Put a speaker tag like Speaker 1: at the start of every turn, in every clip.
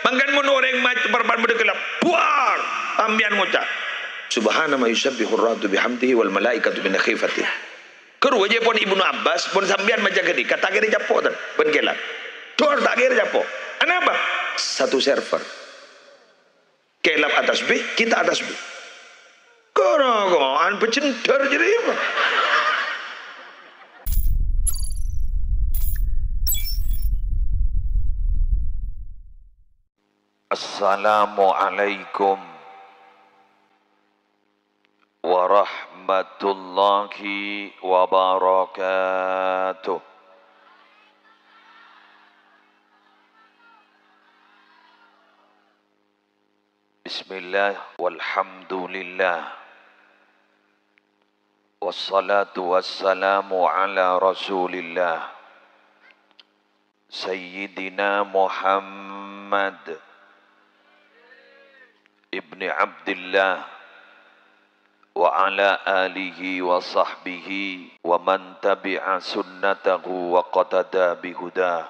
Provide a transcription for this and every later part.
Speaker 1: Manggan mun orang macam perban berkelap. Buar. Ambian ngucap. Subhana ma yusabbihu ar-radu bihamdihi wal malaikatu min khifatihi. Keru aja pun Ibnu Abbas pun sambian macam gini. Kata gini japo tan. Ben kelap. Dor tak kira japo. Kenapa? Satu server. Kelap atas B, kita atas B. Korogoan pecendar jadi apa?
Speaker 2: Assalamualaikum warahmatullahi wabarakatuh. Bismillah walhamdulillah wassalatu wassalamu ala rasulillah Sayyidina Muhammad ibni Abdillah wa ala alihi wa sahbihi wa man tabi'a sunnatahu wa qatada bihuda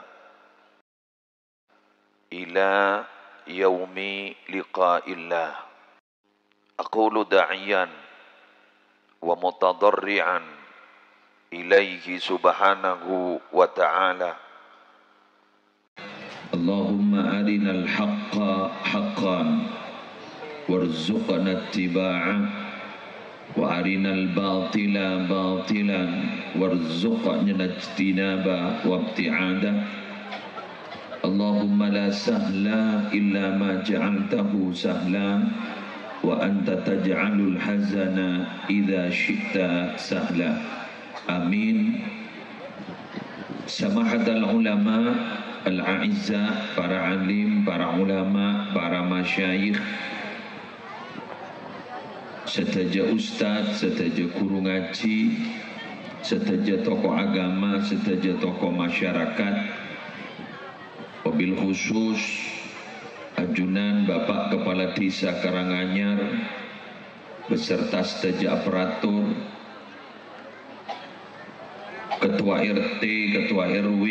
Speaker 2: ila yaumi liqa'illah. Aqulu da'iyan wa mutadarri'an ilaihi subhanahu wa ta'ala. Allahumma arinal haqqa haqqan warzuqna ittiba'ah wa arinal batila batilan warzuqna ijtinaba wa ibti'adah. Allahumma la sahla illa ma ja'altahu sahla wa anta taj'alul hazana idza syi'ta sahla. Amin. Samahatal ulama al-a'izza, para alim, para ulama, para masyayikh, setaja ustaz, setaja guru ngaji, setaja tokoh agama, setaja tokoh masyarakat, wabil khusus ajunan Bapak Kepala Desa Karanganyar beserta setaja aparatur, Ketua RT, Ketua RW,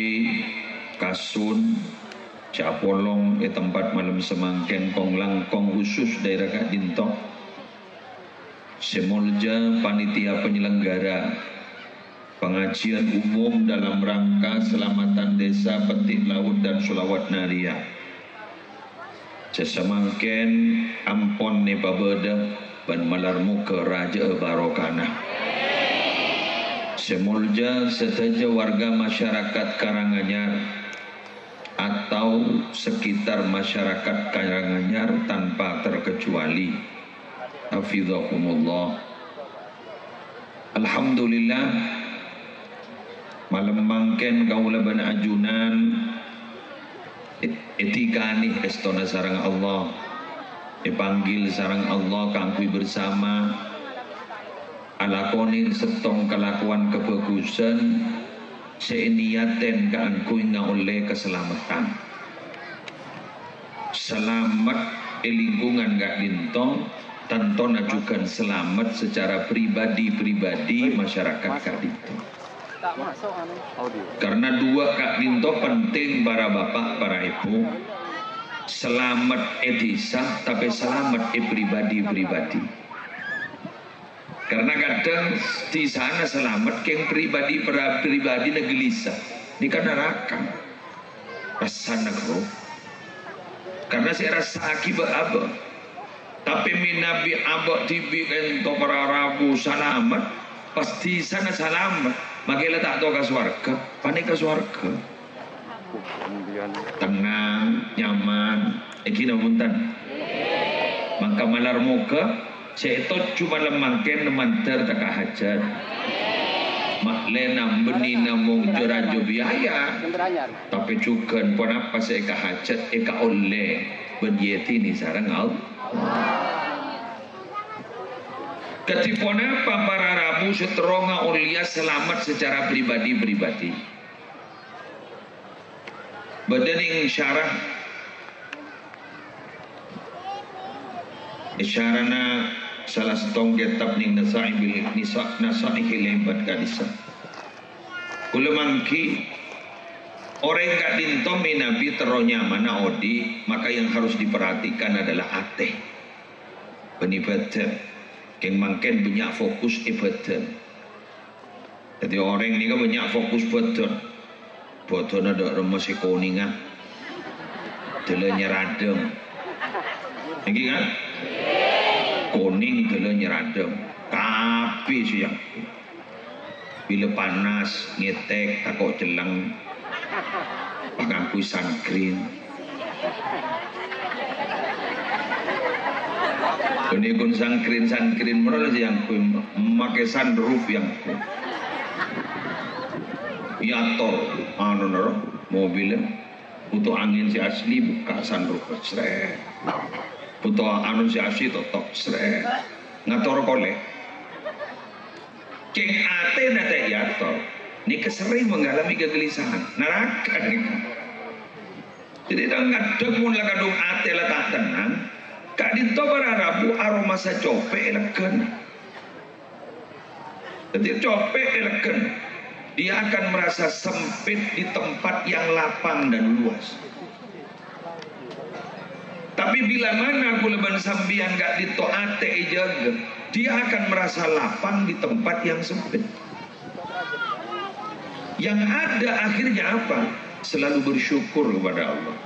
Speaker 2: Kasun, Capolong, tempat malam semangken, Kong Langkong khusus daerah Kak Dinto, Semolja, panitia penyelenggara pengajian umum dalam rangka selamatan desa Petik Laut dan Sulawat Naria. Sesemangken ampon ne babeda ban malarmu ke Raja Barokana. Semolja setaja warga masyarakat Karanganyar atau sekitar masyarakat Karanganyar tanpa terkecuali. Hafizakumullah. Alhamdulillah, malam mangken kaula ban ajunan etikani estona sarang Allah, dipanggil sarang Allah kangkui bersama alakoni setong kelakuan kebagusan seiniaten kaangkui oleh keselamatan. Selamat lingkungan Kak Dinto, tanto najukan selamat secara pribadi-pribadi masyarakat Kak Dinto. Karena dua Kak Dinto penting para bapak, para ibu. Selamat desa, tapi selamat pribadi-pribadi. Karena kadang di sana selamat keng pribadi negelisah. Ini kan neraka. Rasana kau. Karena saya rasa akibat apa? Tapi minabi abak tibi ento para rabu selamat, pasti sana selamat. Makanya tak tahu ke swarga, panik ke swarga. Tenang, nyaman, kina buntan. Maka malar muka, seetot cuma lemangken nemanter tak hajat. Maklena benina mong jurajo biaya. Tapi juga pun apa saya hajat, eka oleh berdieti ni sarang Allah. Ketipun apa para rabu seteronga ulia selamat secara pribadi-pribadi. Badening syarah isyarana salah setong kitab ning Nasa'i bil Nasa'i lebat kadisa. Kula mangki Orang gak dintomi Nabi teronya mana odi, maka yang harus diperhatikan adalah ate. Penibatan, yang makin banyak fokus ibadah. Jadi orang ini kan banyak fokus badan. Badan ada masih kuningan, telanya radem. Lagi kan? Kuning telanya radem. Tapi siang bila panas ngetek takut celang pangangku sunscreen. Ini kun sunscreen mereka yang ku memakai sunroof yang ku yator anu nero mobilnya butuh angin si asli buka sunroof seret, butuh anu si asli totok seret ngator kolek keng ate nate yator ini kesering mengalami kegelisahan neraka nih. Jadi tak demun lah kadung ate lah tak tenang kak dinto berarabu aroma sa cope elegan. Jadi cope elegan dia akan merasa sempit di tempat yang lapang dan luas. Tapi bila mana kuleban sambian gak ditoate jaga, dia akan merasa lapang di tempat yang sempit. Yang ada akhirnya apa? Selalu bersyukur kepada Allah.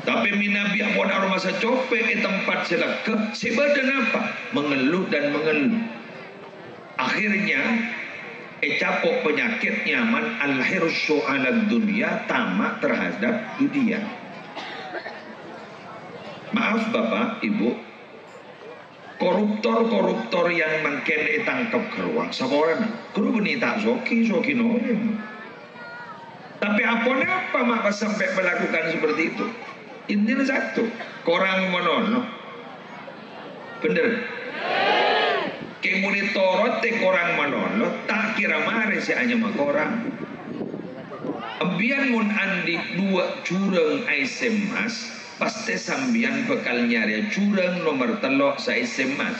Speaker 2: Tapi minabi apun aroma sa cope tempat selaka sebadan apa? Mengeluh dan mengeluh. Akhirnya capok penyakit nyaman al-hirsu ala dunia, tamak terhadap dunia. Maaf Bapak Ibu, koruptor yang makin ditangkap keruang saboran kudu beni tak soki norem. Tapi apa maka sampai melakukan seperti itu? Intinya satu, korang monono. Bener? Kemunitorot te korang manono tak kira mare si hanya makorang. Ambian mun andik dua curang aisem mas, pasti sambian bakal nyari curang nomor telok sa aisem mas.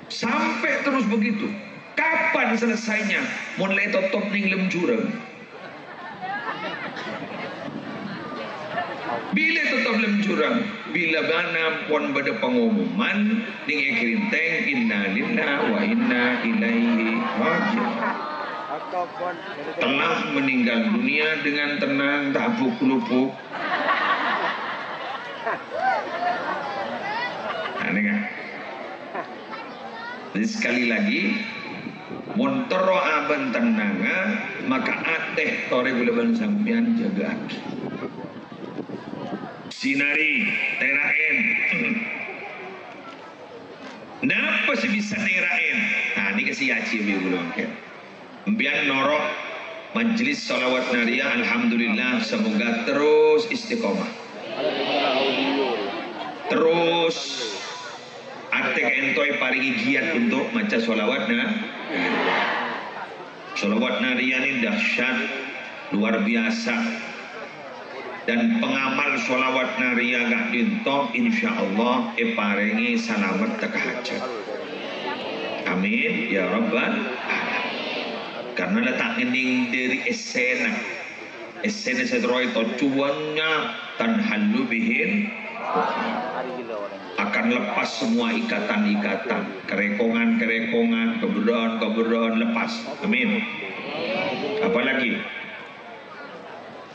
Speaker 2: Sampai terus begitu. Kapan selesainya? Mulai tutup ning lem curang. Bila tetap lem curang, bila mana pun pada pengumuman ning ekrinteng inna lillahi wa inna ilaihi raji'un. Telah meninggal dunia dengan tenang, tak lupuk. Aneh kan? Jadi sekali lagi, montoro aban tenanga, maka ateh tore bulan sampian jaga aki. Sinari, terain. Napa sih bisa nerain? Nah, ini kasih yaci belum kan? Biar norok majelis salawat nariyah, alhamdulillah semoga terus istiqomah. Terus atek entoy paringi giat untuk maca salawat nariyah. Salawat nariyah ini dahsyat, luar biasa. Dan pengamal sholawat nariyah gak dinto insyaallah paringi salamet teka hajat. Amin ya rabbal alamin. Karena letak ngening dari esena setroy to cuannya tanhallu bihin akan lepas semua ikatan-ikatan, kerekongan, keberon lepas. Amin. Apalagi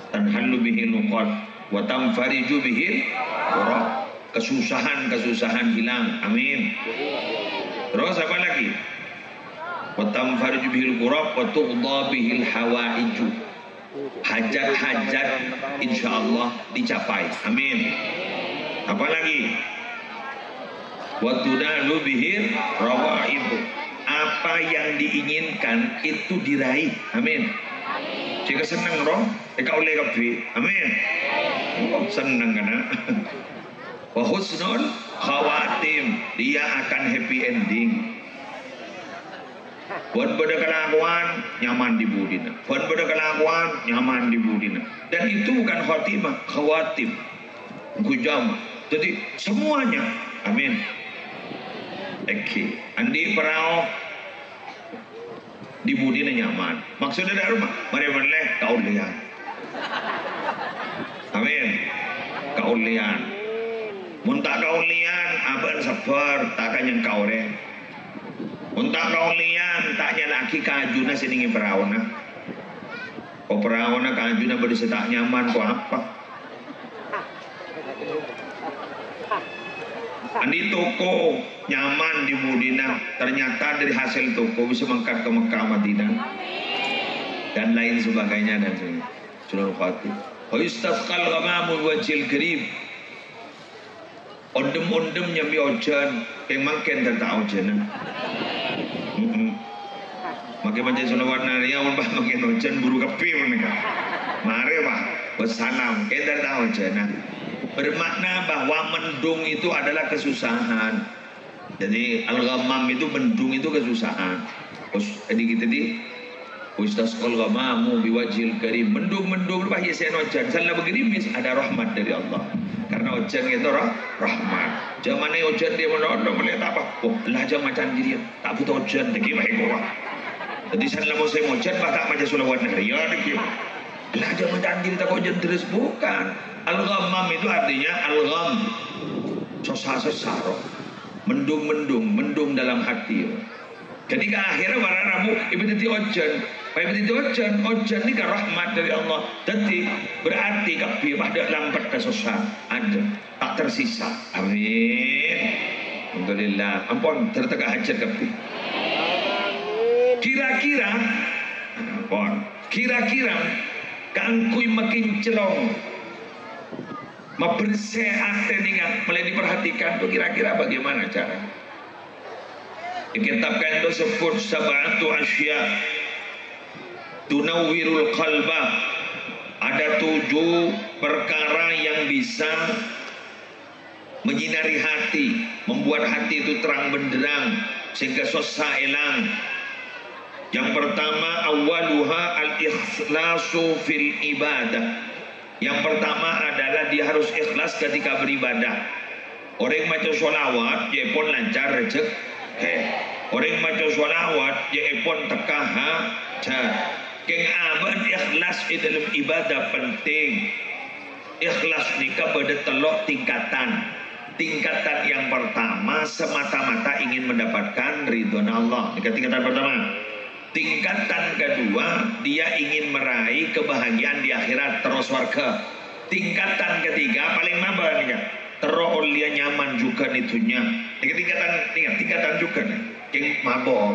Speaker 2: tanhallu bihi nuqat wa tamfariju bihi qura, kesusahan hilang. Amin. Terus apa lagi? Wa tamfariju bihi qura wa tuqda bihi hawaiju, hajat-hajat insyaallah dicapai. Amin. Apa lagi? Wa tudalu bihi rawaibu, apa yang diinginkan itu diraih. Amin. Jika senang roh, eka oleh kapi. Amin. Oh, senang kana. Wa husnul khawatim, dia akan happy ending. Buat pada kelakuan nyaman di budina. Buat pada kelakuan nyaman di budina. Dan itu bukan khatimah, khawatim. Kujama. Jadi semuanya. Amin. Eki. Andi perao di budi nyaman. Maksudnya dari rumah, mari meneh kaulian. Amin. Kaulian. Muntah kaulian, aban sabar, takkan yang kau re. Muntah kaulian, taknya laki kajuna siningi perawana. Oh perawana kajuna berisi tak nyaman, kok apa? Andi toko nyaman di Madinah, ternyata dari hasil toko bisa mengangkat ke Mekah Madinah dan lain sebagainya dan sebagainya. Surah Al-Fatih. Wa yustafqal ghamamul wajhil karim. Ondem-ondem nyambi ojan, yang makin tentang ojan. Makin macam selawat naria, ulbah makin ojan buru kepir nih kan. Mari pak, wassalam, kita tahu ojan. Bermakna bahwa mendung itu adalah kesusahan. Jadi al-ghamam itu mendung itu kesusahan. Kita di Ustasqal ghamamu biwajhil karim. Mendung-mendung bah ya sen ojan. Salah begerimis ada rahmat dari Allah. Karena ojan itu rahmat. Zaman ini ojan dia menodong melihat apa? Oh, lah jangan macam diri. Tak butuh ojan deki baik orang. Jadi salah musim ojan bah tak macam sulawat nari ya deki. Lah jangan macam diri tak ojan terus bukan. Al-ghamam itu artinya al-gham. Sosar-sosar. Mendung dalam hati. Jadi ke akhirnya warna rabu ibu titi ojan. Ibu titi ojan ini kan rahmat dari Allah. Jadi berarti kabeh pada lambat kesosar ada tak tersisa. Amin. Alhamdulillah. Ampun tertegak hajat kabeh. Kira-kira ampun. Kira-kira kangkui makin celong. Membersih hati dengan mulai diperhatikan tuh kira-kira bagaimana cara? Dikitabkan itu sebut sab'atu asya tunawwirul qalba. Ada 7 perkara yang bisa menyinari hati, membuat hati itu terang benderang sehingga susah hilang. Yang pertama awaluha al-ikhlasu fil ibadah. Yang pertama adalah dia harus ikhlas ketika beribadah. Orang macam sholawat, dia pun lancar rezeki. Orang macam sholawat, dia pun tekah hajat. Keng abad ikhlas di dalam ibadah penting. Ikhlas nikah pada telok tingkatan. Tingkatan yang pertama semata-mata ingin mendapatkan ridho Allah. Tingkatan pertama. Tingkatan kedua, dia ingin meraih kebahagiaan di akhirat terus warga. Tingkatan ketiga paling nambah nih kan. Terus dia nyaman juga itunya. Tingkatan juga nih. Yang mabo.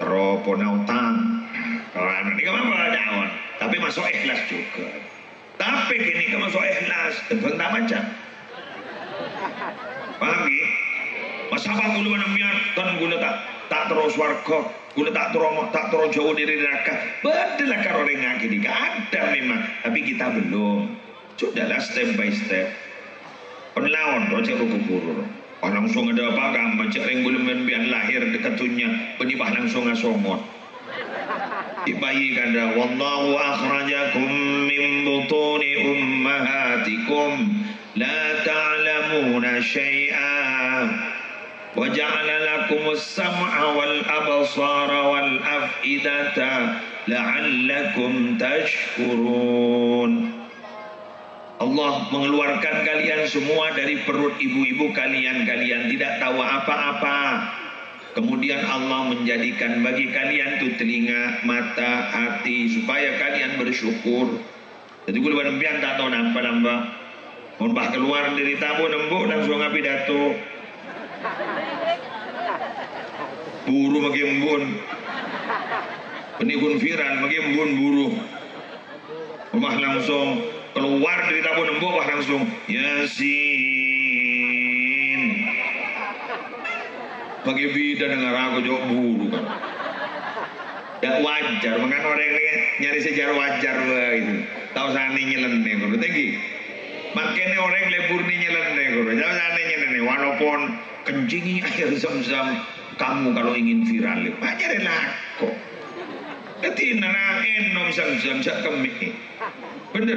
Speaker 2: Terus ponautang. Kalau anak ini kan mabo daun. Tapi masuk ikhlas juga. Tapi kini kan masuk ikhlas. Tentu tak macam. Paham ya? Masalah gula menemian kan gula tak terus warga. Gula tak terus jauh dari neraka. Betul karo orang ngaki ada memang, tapi kita belum. Sudahlah step by step. Penlawan rojak kubur. Oh langsung ada apa kan? Macam yang belum membian lahir dekatunya, penibah langsung ngasomot. Ibayi kanda, wallahu akhrajakum min butuni ummahatikum la ta'lamuna syai'an. وَجَعَلَ لَكُمُ السَّمْعَ وَالْأَبْصَارَ وَالْأَفْئِدَةَ لَعَلَّكُمْ تَشْكُرُونَ. Allah mengeluarkan kalian semua dari perut ibu-ibu kalian tidak tahu apa-apa. Kemudian Allah menjadikan bagi kalian itu telinga, mata, hati supaya kalian bersyukur. Jadi gue lebih tak tahu apa nambah. Mbah keluar dari tabu nembuk langsung ngapi dato. Buru bagi embun, penikun viral bagi embun buru. Rumah langsung keluar dari tabun embun, wah langsung Yasin. Bagi bidan dengar aku jauh buru kan. Ya wajar, makanya orang ini nyari sejarah wajar begitu. Tahu sana nyeleneh kalau tinggi. Makanya orang lebur ni nyeleneh kalau tahu sana nyeleneh walaupun kencingi air zam-zam. Kamu kalau ingin viral, banyak relako. Ketin nana enom zam-zam sak kemi. Bener.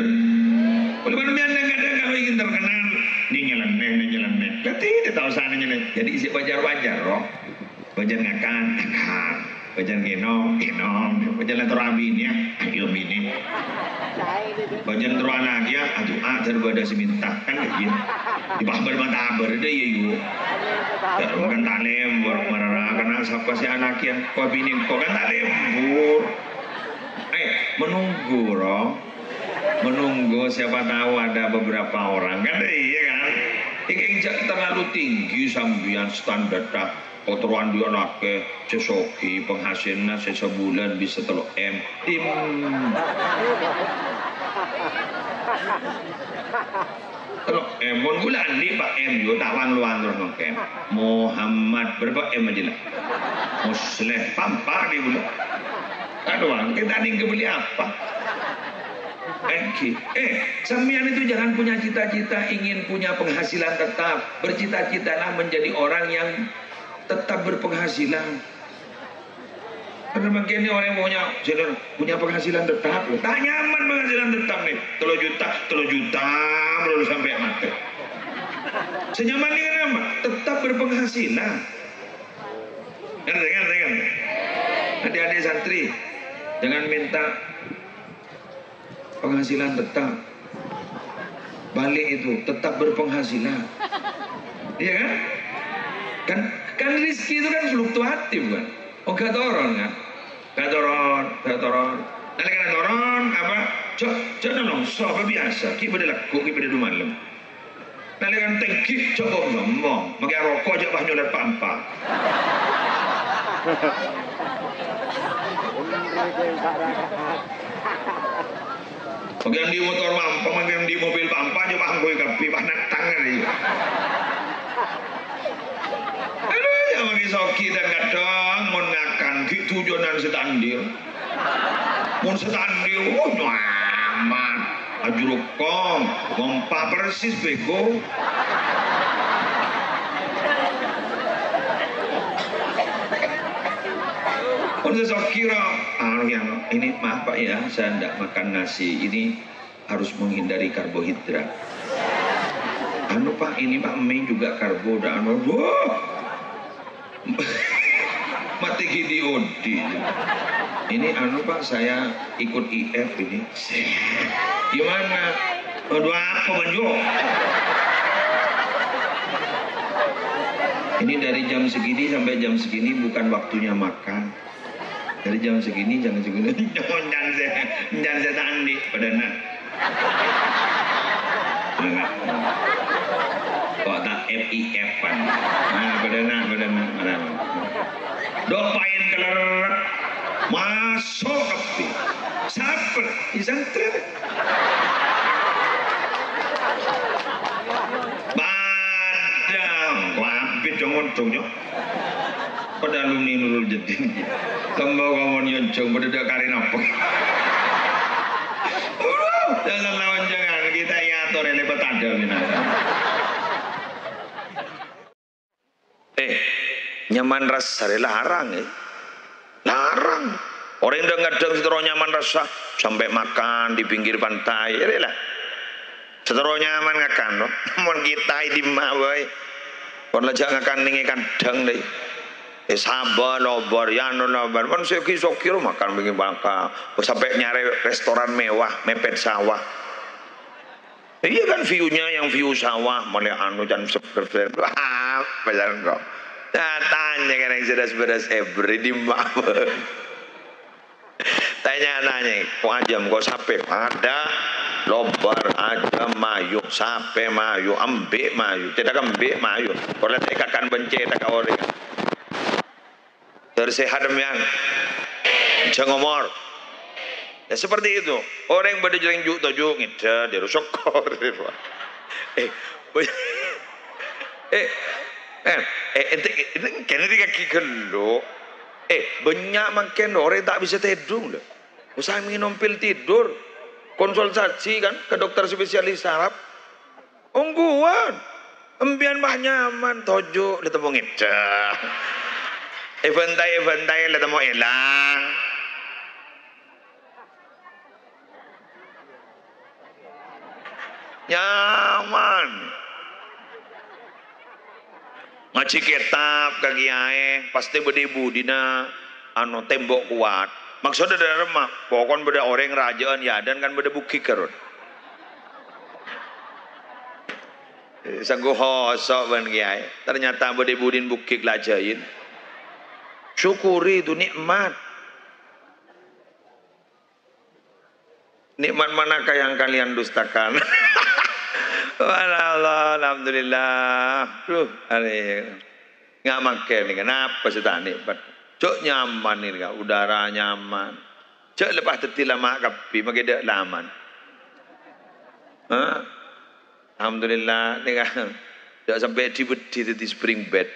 Speaker 2: Walaupun kadang kalau ingin terkenal, ni nyeleneh. Ketin dia tahu sana nyeleneh. Jadi isi wajar-wajar roh. Wajar ngakan. Bajan genong, bajan letter amin ya, ayo bini. Bajan teruan lagi ya, aduh daripada seminta kan kayak gini. Di pahbar mata deh ya yuk. Kalau kan tak lembur marah karena siapa si anak yang kau bini kau kan tak lembur. Menunggu roh, menunggu siapa tahu ada beberapa orang kan iya kan. Ingin terlalu tinggi sambian standar dah. Kotoran dia nake sesoki penghasilnya sesebulan bisa 3 M. Mon bulan ni Pak M yo tawang luang terus nake. Muhammad berapa M aja lah. Muslim pampa di bulan. Aduh, kita nih beli apa? Sampean itu jangan punya cita-cita ingin punya penghasilan tetap. Bercita-citalah menjadi orang yang tetap berpenghasilan. Karena makin ini orang punya penghasilan tetap. Tak nyaman penghasilan tetap nih. 3 juta baru sampai mati. Senyaman ini kenapa? Tetap berpenghasilan. Dengar. Adik-adik santri, jangan minta penghasilan tetap. Balik itu tetap berpenghasilan. Iya kan? Kan rezeki itu kan fluktuatif kan. Oh gak turun kan? Gak turun. Nah kan turun apa? Cok nolong sopa biasa. Kita pada laku, kita pada malam. Nah kan tinggi, coba ngomong. Makai rokok aja bah nyolat pampa. Makai di motor mampa, makai di mobil pampa aja bah ngoi kapi, bah natang ni. Magi soki dan kadang mon ngakan ki tujuanan setandir. Mon setandir nyaman. Ajuruk kong ngompa persis bego. Untuk sokira ini maaf Pak ya, saya tidak makan nasi. Ini harus menghindari karbohidrat. Pak ini Pak mie juga karbo dan mati gidiodi. Ini Pak saya ikut IF ini. Gimana? Aduh apa banjo? Ini dari jam segini sampai jam segini bukan waktunya makan. Dari jam segini jangan segini. Jangan saya tandi pada nak. Kok tak FIF-an. Nah, pada nak. Dopain keler masuk api. Siapa? Isantri. Badang. Wapit jong-jong. Pada alumni Nurul Jadin. Kamu nyonjong pada dak karin apa. Jangan lawan jangan kita iatur lebat ada minasa. Nyaman rasa larang larang. Orang yang kadang setero nyaman rasa sampai makan di pinggir pantai lah. Setero nyaman ngakan loh. Mon kita di mawai. Kon lajak ngakan ning kadang deh. Sabar lobar ya lobar. Mon sok-sok makan pinggir bangka. Sampai nyari restoran mewah, mepet sawah. Iya kan view-nya yang view sawah, malah dan seperti jalan kok. Tanya kan yang beres-beres every di mawar. Tanya, kok ajam kok sape ada lobar aja mayu sape mayu ambek mayu tidak ambek mayu kalau tidak akan benci tak orang tersehat demian jangan ngomor ya seperti itu orang yang berjalan juk tujuh ngida dia rusuk ini kena kaki gelo banyak makan orang tak bisa tidur loh usah minum pil tidur konsultasi kan ke dokter spesialis saraf ungguan embian mah nyaman tojo le temu ngecah eventai le temu elang nyaman ngaji kitab kagiae pasti bedi budina
Speaker 1: anu tembok kuat. Maksudnya dari rumah, pokoknya beda orang rajaan ya dan kan beda bukit kerut. Sanggup hosok ban kiai. Ternyata beda budin bukit lajain. Syukuri itu nikmat. Nikmat manakah yang kalian dustakan? Allah, alhamdulillah. Nggak makan nih, kenapa sih tak nikmat? Cok nyaman nih, udara nyaman. Cok lepas teti lama kapi, makin dek laman. Alhamdulillah, nih kan. Cok sampai di spring bed.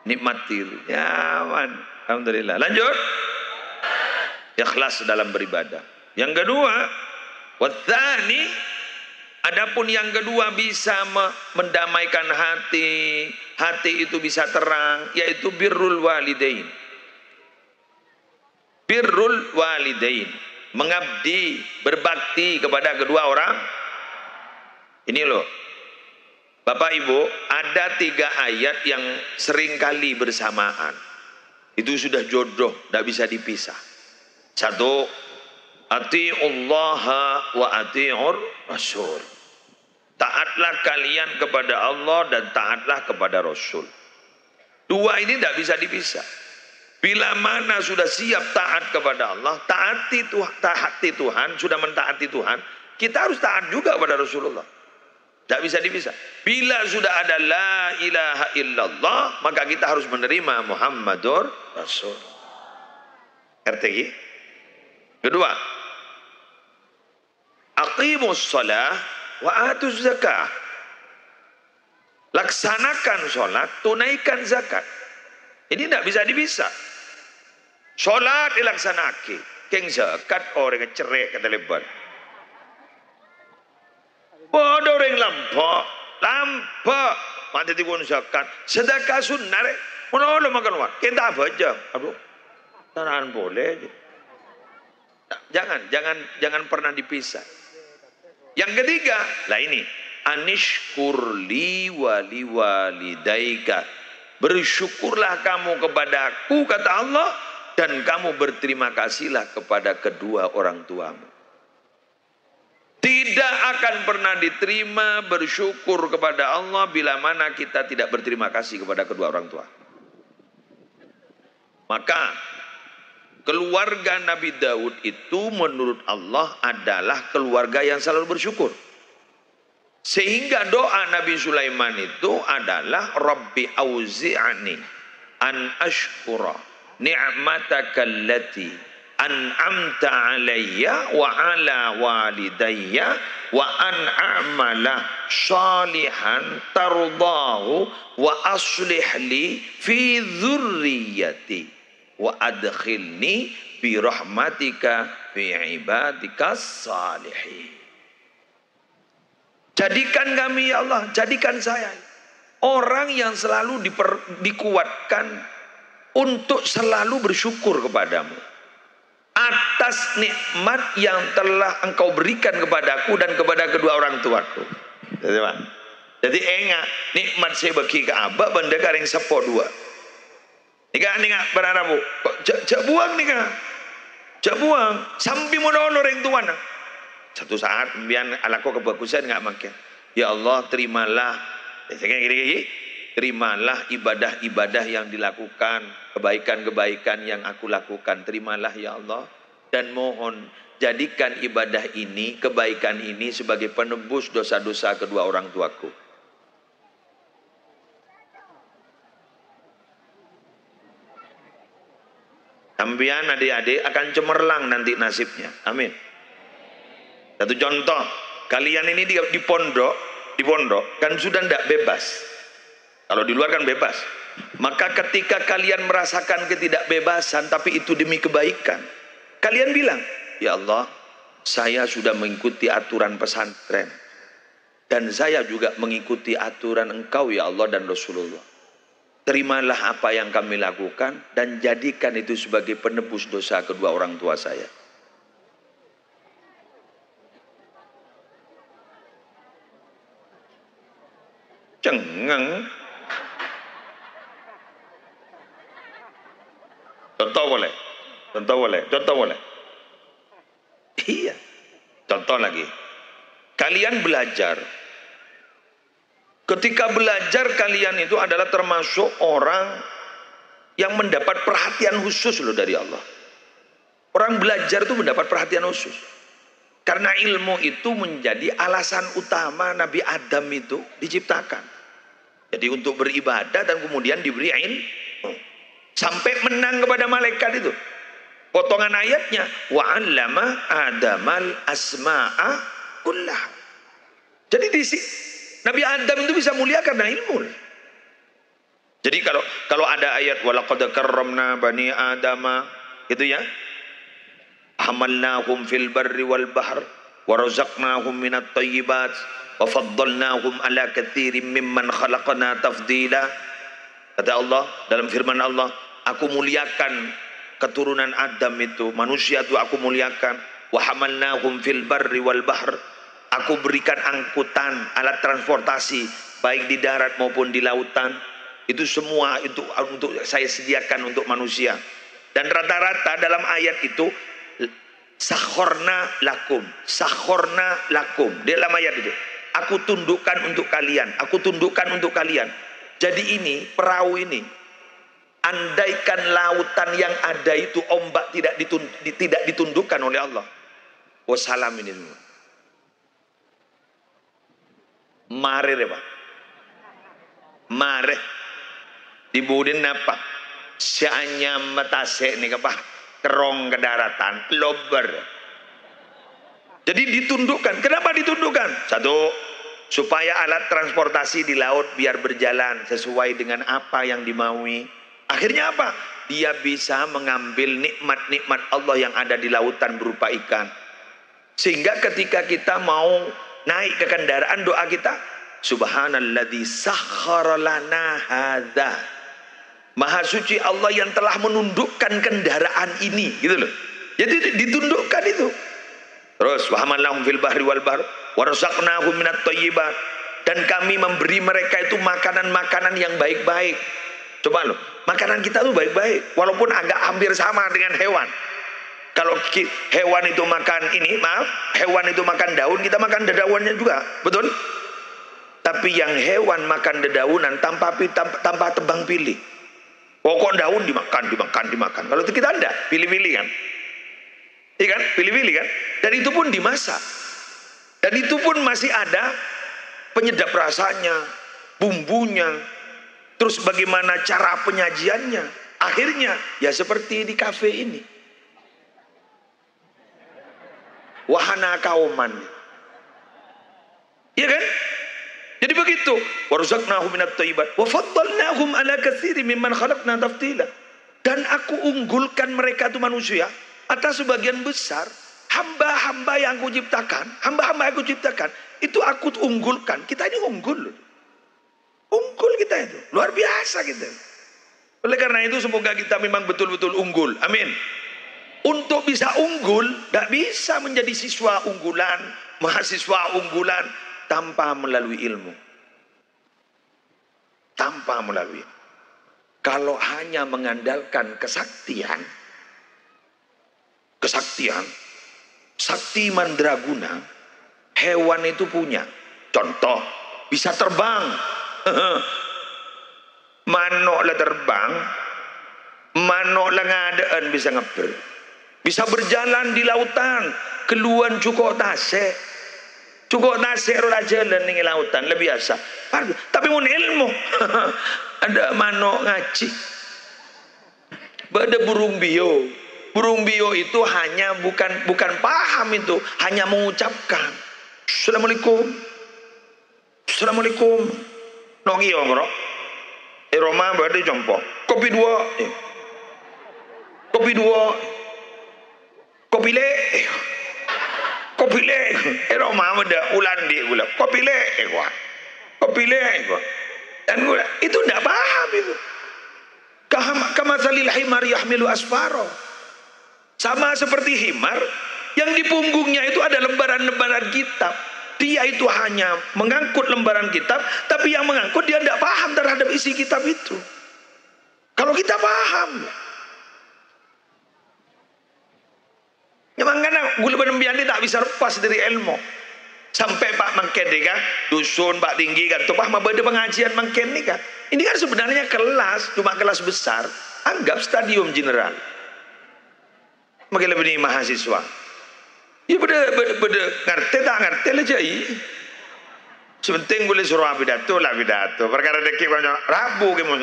Speaker 1: Nikmati, nyaman. Alhamdulillah. Lanjut. Ikhlas dalam beribadah. Yang kedua, wathani, adapun yang kedua bisa mendamaikan hati, hati itu bisa terang, yaitu birrul walidain. Birrul walidain, mengabdi, berbakti kepada kedua orang. Ini loh, Bapak Ibu, ada 3 ayat yang seringkali bersamaan. Itu sudah jodoh, tidak bisa dipisah. 1, ati'ullaha wa ati'ur rasul. Taatlah kalian kepada Allah dan taatlah kepada Rasul. 2 ini tidak bisa dipisah. Bila mana sudah siap taat kepada Allah, taati Tuhan, sudah mentaati Tuhan, kita harus taat juga kepada Rasulullah. Tidak bisa dipisah. Bila sudah ada la ilaha illallah, maka kita harus menerima Muhammadur Rasul. RTI. Kedua, aqimus shalah wa atuz zakah. Laksanakan sholat, tunaikan zakat. Ini tidak bisa dipisah. Sholat dilaksanakan, keng zakat orang cerai kata lebar. Bodoh orang lampak, mati tikun zakat. Sedekah sunnah, mana makan uang? Kita apa aja, aduh, tangan boleh. Jangan pernah dipisah. Yang ketiga, lah ini, anishkurli wali walidaika. Bersyukurlah kamu kepadaku, kata Allah, dan kamu berterima kasihlah kepada kedua orang tuamu. Tidak akan pernah diterima bersyukur kepada Allah bila mana kita tidak berterima kasih kepada kedua orang tua. Maka keluarga Nabi Daud itu menurut Allah adalah keluarga yang selalu bersyukur. Sehingga doa Nabi Sulaiman itu adalah Rabbi auzi'ani an ashkura ni'mataka allati an'amta alayya wa ala walidayya wa an a'mala salihan tardahu wa aslih li fi dzurriyyati wa adkhilni bi rahmatika fi ibadikas salihin. Jadikan kami ya Allah, jadikan saya orang yang selalu dikuatkan untuk selalu bersyukur kepadamu atas nikmat yang telah engkau berikan kepadaku dan kepada kedua orang tuaku. Jadi enggak nikmat saya bagi ke abah benda garing sepo 2. Nika berarabu jak buang nika. Jak buang sampai monolong orang tuan. Satu saat biar alaku kebagusan enggak makan. Ya Allah, terimalah. Terimalah ibadah-ibadah yang dilakukan, kebaikan-kebaikan yang aku lakukan. Terimalah ya Allah, dan mohon jadikan ibadah ini, kebaikan ini sebagai penebus dosa-dosa kedua orang tuaku. Sampeyan adik-adik akan cemerlang nanti nasibnya. Amin. Satu contoh, kalian ini di pondok kan sudah tidak bebas. Kalau di luar kan bebas. Maka ketika kalian merasakan ketidakbebasan tapi itu demi kebaikan, kalian bilang, ya Allah, saya sudah mengikuti aturan pesantren dan saya juga mengikuti aturan Engkau ya Allah dan Rasulullah. Terimalah apa yang kami lakukan dan jadikan itu sebagai penebus dosa kedua orang tua saya. Cengeng. Contoh boleh? Contoh boleh? Contoh boleh? Iya. Contoh lagi. Kalian belajar. Ketika belajar kalian itu adalah termasuk orang yang mendapat perhatian khusus loh dari Allah. Orang belajar itu mendapat perhatian khusus. Karena ilmu itu menjadi alasan utama Nabi Adam itu diciptakan. Jadi untuk beribadah dan kemudian diberi ilmu. Sampai menang kepada malaikat itu. Potongan ayatnya, wa'allama Adamal asma'a kullah. Jadi Nabi Adam itu bisa mulia karena ilmu. Jadi kalau ada ayat walaqad karramna bani Adama, itu ya, hamalnahum fil barri wal bahr wa razaqnahum minat thayyibat wa faddalnahum ala katsirin mimman khalaqna tafdila. Kata Allah dalam firman Allah, aku muliakan keturunan Adam itu, manusia itu aku muliakan. Wa hamalnahum fil barri wal bahr, aku berikan angkutan, alat transportasi baik di darat maupun di lautan. Itu semua itu untuk saya sediakan untuk manusia. Dan rata-rata dalam ayat itu sakhorna lakum, sakhorna lakum. Di dalam ayat itu, aku tundukkan untuk kalian, aku tundukkan untuk kalian. Jadi ini perahu ini, andaikan lautan yang ada itu ombak tidak ditundukkan oleh Allah, wassalam ini dulu. Mare deh Pak, mare dibudin apa? Seanya metase nih apa? Kerong ke daratan, lober. Jadi ditundukkan. Kenapa ditundukkan? Satu, supaya alat transportasi di laut biar berjalan sesuai dengan apa yang dimaui. Akhirnya apa? Dia bisa mengambil nikmat-nikmat Allah yang ada di lautan berupa ikan. Sehingga ketika kita mau naik ke kendaraan, doa kita, subhanalladzi sakhkhara lana hadza. Maha suci Allah yang telah menundukkan kendaraan ini, gitu loh. Jadi ditundukkan itu. Terus wa hamalnahum fil bahri wal bahr wa razaqnahum minat thayyibat, dan kami memberi mereka itu makanan-makanan yang baik-baik. Coba loh, makanan kita tuh baik-baik walaupun agak hampir sama dengan hewan. Kalau hewan itu makan ini, maaf, hewan itu makan daun, kita makan dedauannya juga, betul? Tapi yang hewan makan dedaunan tanpa tebang pilih. Pokok daun dimakan. Kalau itu kita enggak, pilih-pilih kan? Iya kan? Pilih-pilih kan? Dan itu pun dimasak. Dan itu pun masih ada penyedap rasanya, bumbunya. Terus bagaimana cara penyajiannya? Akhirnya ya seperti di kafe ini. Wahana kauman. Iya kan? Jadi begitu. Warzaqnahum minat thayyibat wa faddalnahum ala katsirin mimman khalaqna tafdila. Dan aku unggulkan mereka itu manusia atas sebagian besar hamba-hamba yang aku ciptakan. Hamba-hamba yang aku ciptakan itu aku unggulkan. Kita ini unggul. Unggul kita itu. Luar biasa kita. Oleh karena itu semoga kita memang betul-betul unggul. Amin. Untuk bisa unggul, tidak bisa menjadi siswa unggulan, mahasiswa unggulan tanpa melalui ilmu. Tanpa melalui. Kalau hanya mengandalkan kesaktian, sakti mandraguna, hewan itu punya. Contoh, bisa terbang. Manok lah terbang, manok lah ngadaan bisa ngeber. Bisa berjalan di lautan, keluan cukup tasek. Cukup tasek rola jalan di lautan, lebih biasa. Tapi mun ilmu, ada manok ngaji. Ada burung bio. Burung bio itu hanya bukan paham itu, hanya mengucapkan. Assalamualaikum. Assalamualaikum. Nogi ngoro. Roma berarti jompo. Kopi dua. Kopi dua. Kopi le. Kopi le. Roma ada ulan di gula. Kopi le. Kopi le. Dan gula itu tidak paham itu. Kama salil himar yahmilu asfaro. Sama seperti himar yang di punggungnya itu ada lembaran-lembaran kitab. Dia itu hanya mengangkut lembaran kitab, tapi yang mengangkut dia tidak paham terhadap isi kitab itu. Kalau kita paham, Ya mangkana gula penembian ini tak bisa lepas dari ilmu. Sampai Pak Mangken ni kan, dusun Pak Tinggi kan, tu Pak mabada pengajian Mangken ni kan. Ini kan sebenarnya kelas, cuma kelas besar. Anggap stadium general. Makin lebih ni mahasiswa. Ya beda ngerti tak ngerti lah jai. Sepenting boleh suruh pidato lah pidato. Perkara dekik banyak Rabu ke mau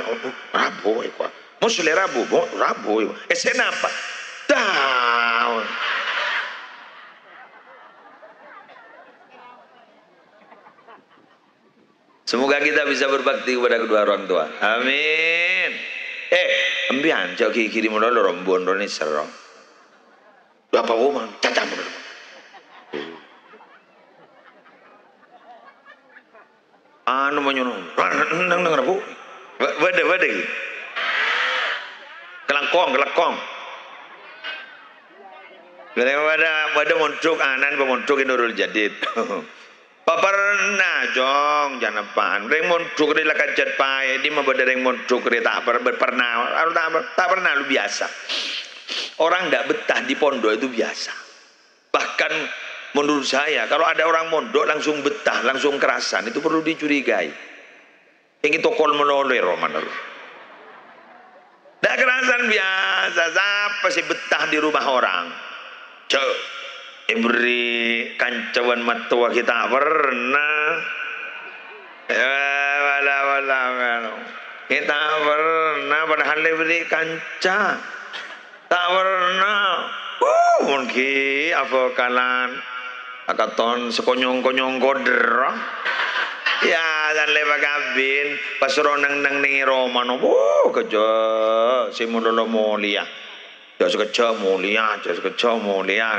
Speaker 1: Rabu ikut. Mau sele Rabu, Rabu. Sen apa? Tahu. Semoga kita bisa berbakti kepada kedua orang tua. Amin. Ambian jauh kiri mula rombon roni serong. Apa woman? Caca mula. Anu menyono. Nang Rabu. Wede. Kelangkong. Wede montruk anan pemontruk Nurul Jadid. Pernah jong jangan pan reng montruk di lakan jat pai di mabada reng montruk di tak pernah lu biasa. Orang tidak betah di pondok itu biasa. Bahkan menurut saya kalau ada orang mondok langsung betah, langsung kerasan itu perlu dicurigai. Yang itu kol meloleh roman lu. Tidak kerasan biasa, siapa sih betah di rumah orang? Cok. Beri kancawan matua kita pernah kita pernah padahal beri kanca tak pernah mungkin apa kalan akaton sekonyong-konyong goder ya dan lewat kabin pas ronang ning Roman kerja si mulolo mulia. Jauh sekejap mulia,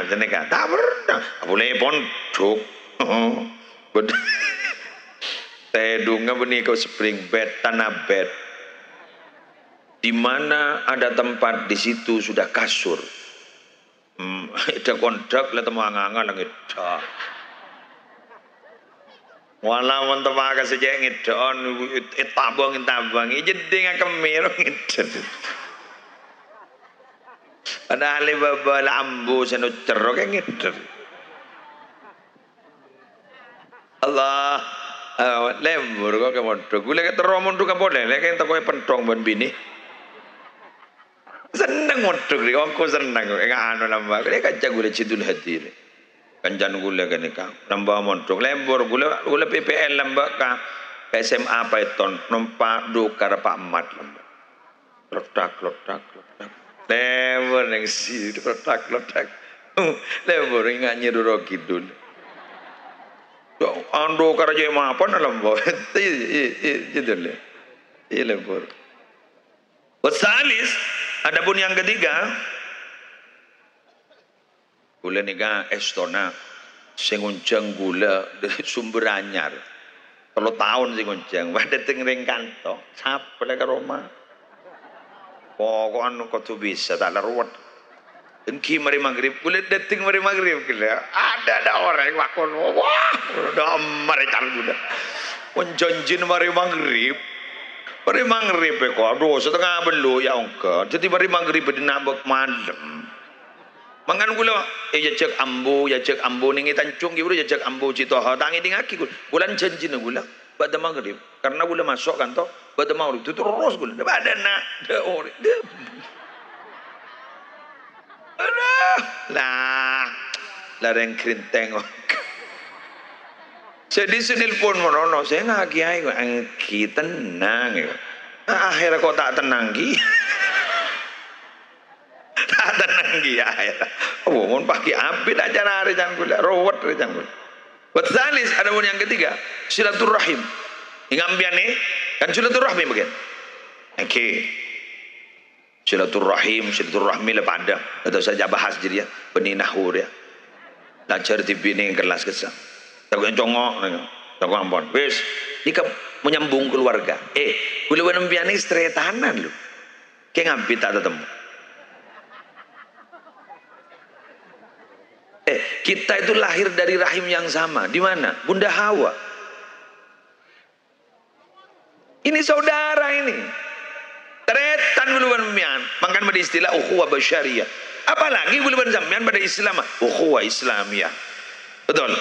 Speaker 1: jadi kan tak pernah. Boleh pondok, tedungnya benih kau spring bed, tanah bed. Di mana ada tempat di situ sudah kasur. Ada kontrak lah temu angangan langit. Walau untuk makan sejak ngidon, tabang, jadi dengan kemir ngidon. Padahal baba lambu seno cerok yang ngeder. Allah lembur kok ke modok. Gule ke teromon tu kan boleh. Lek yang takoi pentong ban bini. Seneng modok ni. Aku seneng. Enggak anu lamba. Dia kaca gule cidul hati ni. Kancan gule kan nikah. Lamba modok. Lembur gule PPL lamba ka SMA Python numpak dukar Pak Mat lamba. Lotak. Lembur yang si lotak. Lembur ingat nyeduro kidul. Ando karaja apa dalam bawah itu le, lembur. Wasalis, adapun yang ketiga, gula niga Estona, senguncang gula dari sumber anyar. Kalau tahun senguncang, pada tengering kanto, siapa lagi Roma? Pokoknya kau tu bisa tak laruat. Engki mari maghrib, kulit dating mari maghrib gila. Ada orang yang wakon, wah, dah mari gula. Menjanjin mari maghrib kok. Aduh, setengah belu ya ongkar. Jadi mari maghrib di nabok malam. Mangan gula, ya cek ambu ningi tancung gitu, ya cek ambu citoha. Tangi dingaki gula. Bulan janji gula. Pada maghrib, karena gula masuk kan toh. Pada maghrib itu terus gula. Pada nak, nah, lareng krinteng. Jadi senilpun merono, saya nggak kiai, angki tenang. Akhirnya kok tak tenang ki, tak tenang ki akhirnya. Oh, mau pakai api tak cara hari jangan gula, rawat hari jangan gula. Betul, ada pun yang ketiga, silaturahim. Ingat biar nih, kan silaturahim bagian. Oke. Silaturahmi lah pada atau saja bahas jadi ya benih nahur ya lajar di bini kelas kesam tak yang congok ampun wes jika menyambung keluarga boleh menempian ini stretanan lu kayak ngambil tak ketemu kita itu lahir dari rahim yang sama di mana Bunda Hawa ini saudara ini. Teretan duluan mian, makan beristilah ukhuwah basyariyah. Apalagi bulan sampean pada Islam, ukhuwah Islamiyah. Betul.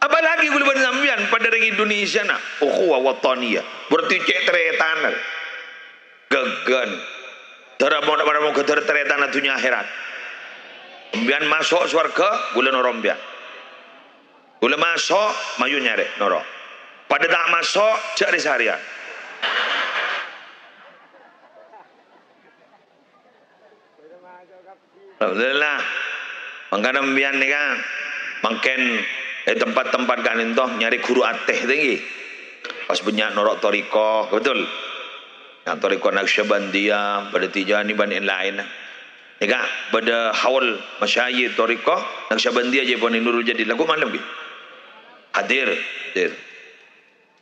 Speaker 1: Apalagi bulan sampean pada orang Indonesia nak, ukhuwah wataniyah. Berarti cek teretan. Gegan. Dara mau ke teretan dunia akhirat. Sampean masuk surga, bulan orombian. Bulan masuk, mayu nyare noro. Pada tak masuk, cari seharian. Alhamdulillah. Mangkana mbian ni kan, mangken tempat-tempat kan itu nyari guru ateh tinggi. Pas banyak norok toriko, betul. Yang toriko Naqsyabandiyah, pada Tijani dan lain. Ni kan, pada haul masyayikh toriko Naqsyabandiyah je pun Nurul Jadid. Lagu malam ke? Hadir.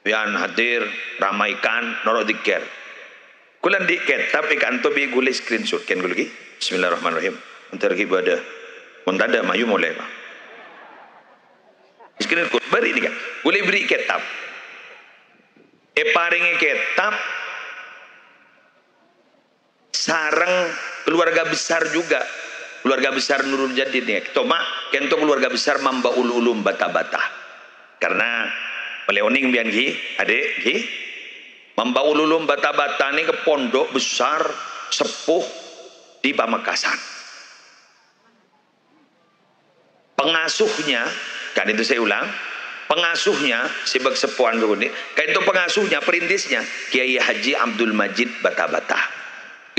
Speaker 1: Bian hadir, ramaikan norok dikir. Kulan dikir, tapi kan tu bi gule screenshot kan gule ki. Bismillahirrahmanirrahim. Untuk ibadah mendadak mayu mulai pak. Sekarang beri ni kan, boleh beri kitab. Paringi kitab sarang keluarga besar juga, keluarga besar Nurul Jadid ni. Kita mak, kento keluarga besar Mambaul Ulum Bata-Bata. Karena meleoning bian ki, adik ki, Mambaul Ulum Bata-Bata ni ke pondok besar sepuh di Pamekasan. Pengasuhnya, kan itu saya ulang, pengasuhnya sebab sepuan dulu ini, kan itu pengasuhnya, perintisnya Kiai Haji Abdul Majid Bata-Bata.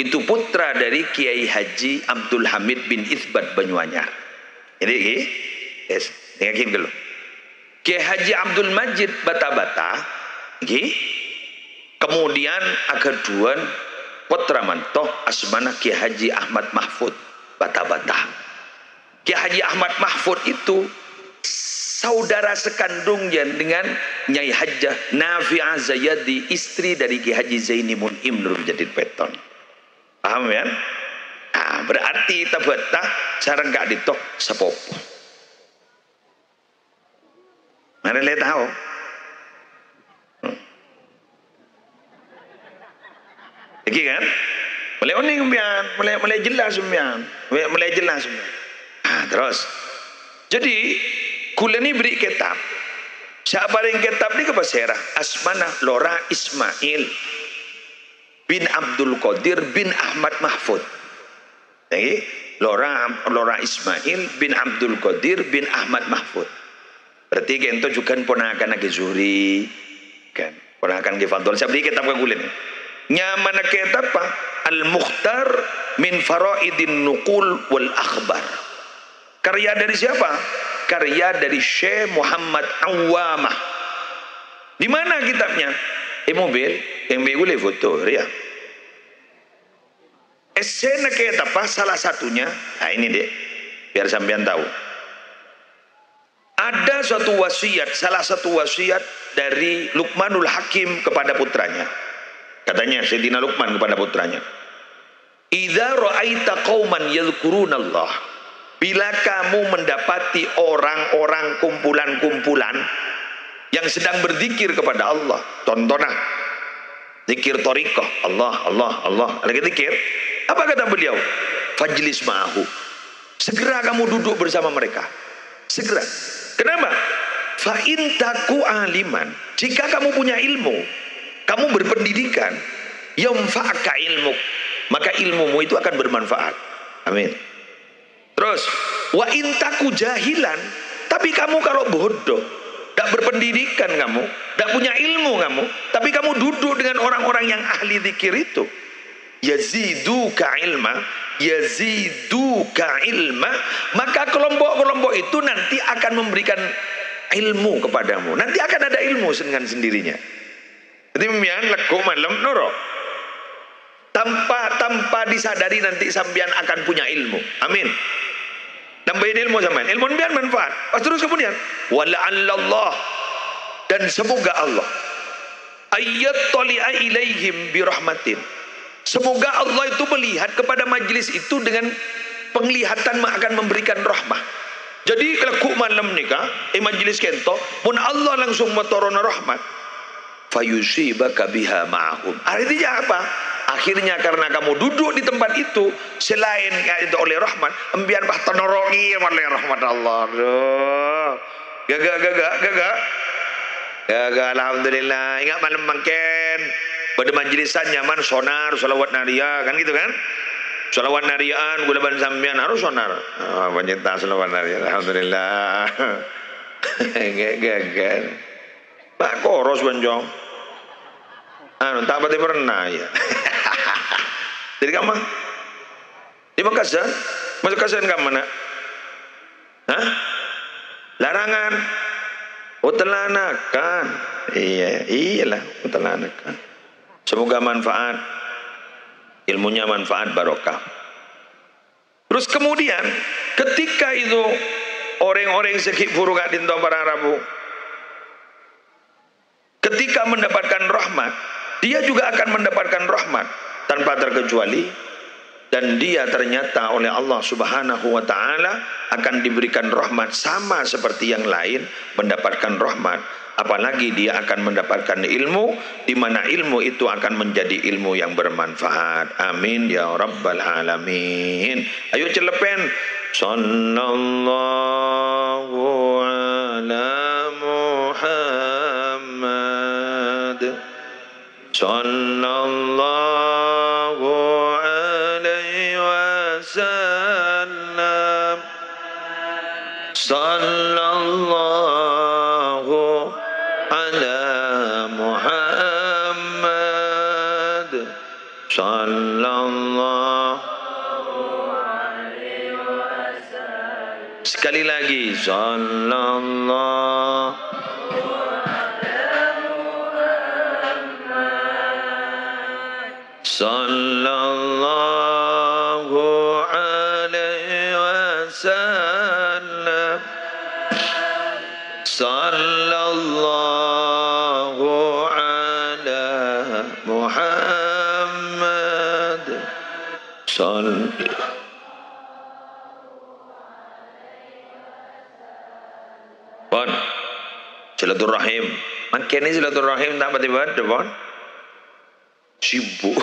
Speaker 1: Itu putra dari Kiai Haji Abdul Hamid bin Itsbat Banyuanyar. Ini yes, yakin dulu. Kiai Haji Abdul Majid Bata-Bata, kemudian akeduan putra mantoh asmana Kiai Haji Ahmad Mahfud Bata-Bata. Kiai Haji Ahmad Mahfud itu saudara sekandungnya dengan Nyai Hajjah Nafi'ah Zayadi, istri dari Kiai Haji Zaini Mun'im Nurul Jadid Peton. Paham ya? Nah, berarti tabata sarang gak ditok sepopo. Mana lihat tahu? Lagi kan? Mulai uning bian, mulai jelas bian, mulai jelas bian. Terus, jadi kula ni beri kitab. Siapa yang kitab ni kepasera asmana Lora Ismail bin Abdul Qadir bin Ahmad Mahfud. Jadi Lora Ismail bin Abdul Qadir bin Ahmad Mahfud. Berarti kento juga ponakan lagi Zuri, kan? Ponakan ke Fadol. Saya beri kitab ke kula ni. Nyamana kitab apa? Al-Mukhtar min Faraidin Nuqul wal Akhbar. Karya dari siapa? Karya dari Syekh Muhammad Awamah. Di mana kitabnya? Mobil yang boleh foto, ya. Esena kayak apa? Salah satunya, nah ini deh, biar sampean tahu. Ada suatu wasiat, salah satu wasiat dari Luqmanul Hakim kepada putranya. Katanya Sayyidina Luqman kepada putranya, "Idza ra'aita qauman yadhkurunallah." Bila kamu mendapati orang-orang kumpulan-kumpulan yang sedang berzikir kepada Allah, contohnya zikir thariqah, Allah, lagi zikir, apa kata beliau? Fajlis ma'ahu. Segera kamu duduk bersama mereka. Segera. Kenapa? Fa in taku aliman. Jika kamu punya ilmu, kamu berpendidikan, yamfa'aka ilmuk, maka ilmumu itu akan bermanfaat. Amin. Terus, wa intaku jahilan, tapi kamu kalau bodoh, tak berpendidikan kamu, tak punya ilmu kamu, tapi kamu duduk dengan orang-orang yang ahli zikir itu, yaziduka ilma, maka kelompok-kelompok itu nanti akan memberikan ilmu kepadamu. Nanti akan ada ilmu dengan sendirinya. Jadi mian laku malam noro. Tanpa disadari nanti sampean akan punya ilmu. Amin. Nambahin ilmu sampean. Ilmu biar manfaat. Pas terus kemudian wala'allallah, dan semoga Allah ayat tali'a ilaihim birahmatin. Semoga Allah itu melihat kepada majlis itu dengan penglihatan akan memberikan rahmah. Jadi kalau malam nikah majlis kento pun Allah langsung motorona rahmat. Fayusibaka biha ma'ahum. Artinya apa? Akhirnya karena kamu duduk di tempat itu selain itu oleh rahmat, embian bah tonorongi oleh rahmat Allah. Gagak. Alhamdulillah. Ingat malam mangken pada majlisan nyaman sonar salawat naria kan gitu kan? Salawat nariaan gula ban sampean harus sonar. Pencinta salawat naria. Alhamdulillah. Gagak. Pak koros banjong. Tak pati pernah ya. Jadi kamu di Makassar, masuk Makassar kamu mana? Hah? Larangan. Utelanakan. Iyalah utelanakan. Semoga manfaat. Ilmunya manfaat barokah. Terus kemudian ketika itu orang-orang sekip furugat di para Rabu, ketika mendapatkan rahmat, dia juga akan mendapatkan rahmat tanpa terkecuali, dan dia ternyata oleh Allah Subhanahu wa taala akan diberikan rahmat sama seperti yang lain mendapatkan rahmat, apalagi dia akan mendapatkan ilmu di mana ilmu itu akan menjadi ilmu yang bermanfaat. Amin ya rabbal alamin. Ayo celepen sallallahu ala Muhammad sallallahu alaihi wasallam sallallahu ala Muhammad sallallahu alaihi wasallam. Sekali lagi sallallahu sallallahu alaihi wasallam sallallahu ala Muhammad Bon, silaturahim. Makin ini silaturahim tak berdebat, bon. Sibuk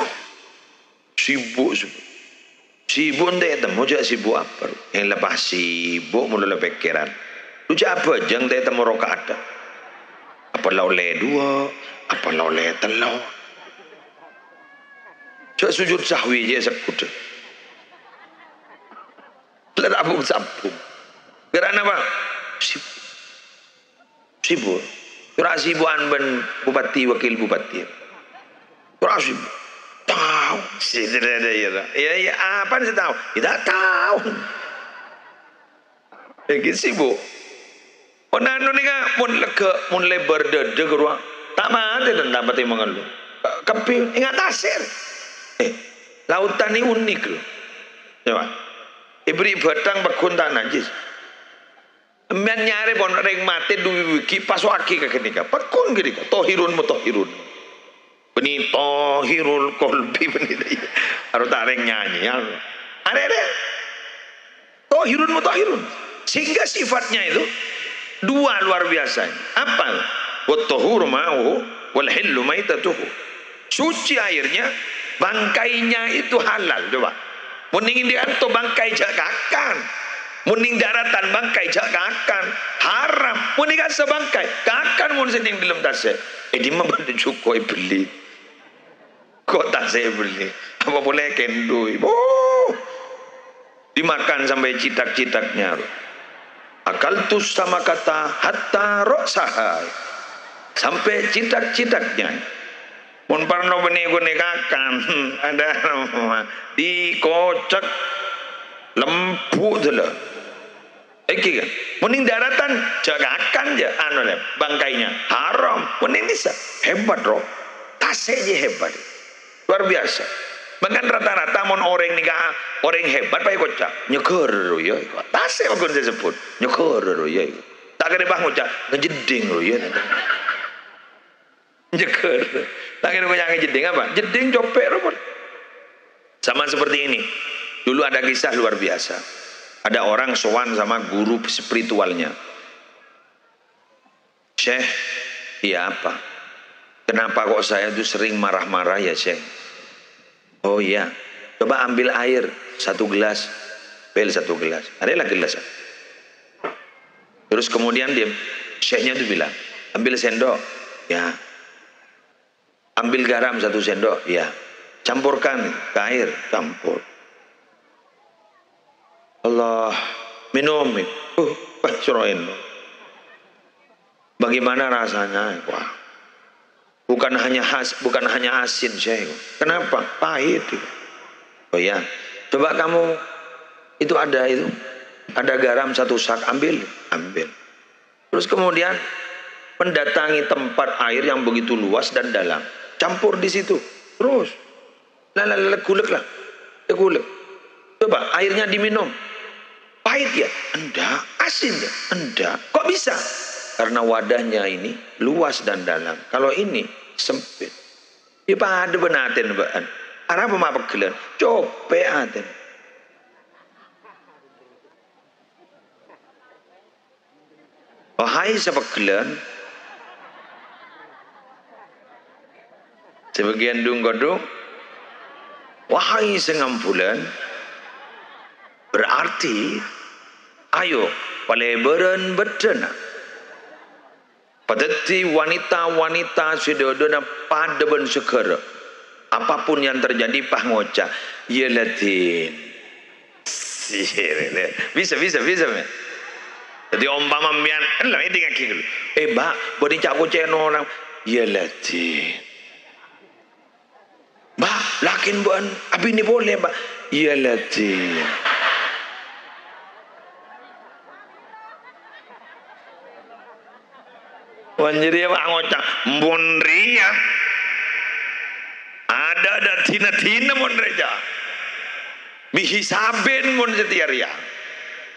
Speaker 1: ndak temu jak sibuk apa? Yang lepas sibuk mula pikiran. Lu jak apa jang ndak temu rakaat. Apa laule dua, apa laule telo. Jak sujud sahwi je sekut. Lada abu sapu. Kerana apa? Sibuk. Kira sibuan ben bupati wakil bupati. Kira sibuk. Tahu, ya apa sih tahu? Tidak tahu. Lagi sibuk. Onanu ni kan mun lega, mun lebar dada kerua. Tak mati dan dapat mengeluh. Kepi ingat tasir. Lautan ini unik loh. Coba. Ibri batang bakun tak najis. Emang nyari pon ring mati duwi wiki pas waki ke kenika. Bakun kenika. Tohirun mutohirun. Beni tohirul kolbi beni dia. Harus tarik nyanyi. Ada. Tohirun mutahirun. Sehingga sifatnya itu dua luar biasa. Apa? Wat-tahuru ma'uhu wal hillu maitatuhu. Suci airnya, bangkainya itu halal. Coba. Mending dia atau bangkai jagakan. Mending daratan bangkai jagakan. Haram. Mending kan sebangkai. Kakan mun seding dalam tasnya. Di mana cukup beli. Kok tak saya beli? Apa boleh kendui? Dimakan sampai citak-citaknya. Akaltus sama kata hatta roksahai. Sampai citak-citaknya. Mun parno bene kakan. Ada dikocak lempu tu lah. Iki kan. Mending daratan jagakan je bangkainya. Haram. Mending bisa. Hebat roh. Tasnya je hebat. Luar biasa. Bahkan rata-rata mon orang nikah orang hebat pakai kocak nyeker ya. Tasnya aku saya sebut nyeker ya. Tak kena bang kocak ngejeding ya. Nyeker. Tak kena banyak ngejeding apa? Jeding copek robot. Sama seperti ini. Dulu ada kisah luar biasa. Ada orang sowan sama guru spiritualnya. Syekh, iya apa? Kenapa kok saya tuh sering marah-marah ya Syekh? Oh iya, coba ambil air 1 gelas, bel 1 gelas, adalah gelas. Terus kemudian dia, syekhnya itu bilang, ambil sendok, ya. Ambil garam 1 sendok, ya. Campurkan ke air, campur. Allah, minum. Syuroin. Bagaimana rasanya? Wah, bukan hanya asin, Syekh. Kenapa? Pahit. Oh ya, coba kamu itu ada garam 1 sak, ambil. Terus kemudian mendatangi tempat air yang begitu luas dan dalam, campur di situ, terus gulek. Coba airnya diminum, pahit ya? Enggak. Asin ya? Enggak. Kok bisa? Karena wadahnya ini luas dan dalam. Kalau ini sempit. Ya pada benaten baan. Arab apa pegelen? Cope aten. Wahai sepegelen, sebagian dung-godung, wahai sengampulan, berarti ayo paleberen bedena. Padati wanita-wanita sedodona padeben sekera. Apapun yang terjadi pah ngoca, ya latin. Bisa men. Jadi umpama mian, lah ini ngaki dulu. Mbak, bodi cak ceno orang, ya latin. Mbak, lakin buan, abi ini boleh mbak, ya latin. Wanjiri apa ngocak, mbonria. Ada tina mon reja. Bihisabin mon setiaria.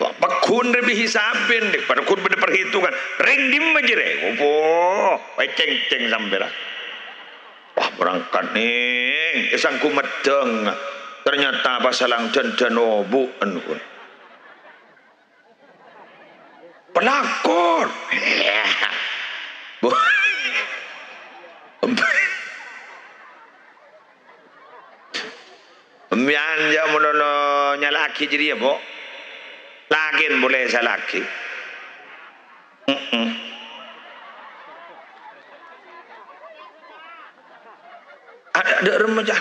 Speaker 1: Pakun re bihisabin dek pada kun pada perhitungan. Ring dim majire. Opo, ceng sambera. Wah berangkat nih, esangku medeng. Ternyata pasalang dan obu anu. Pelakor. Mianja monono nyalaki jadi ya, Bo. Lakin boleh salaki. Ada remaja.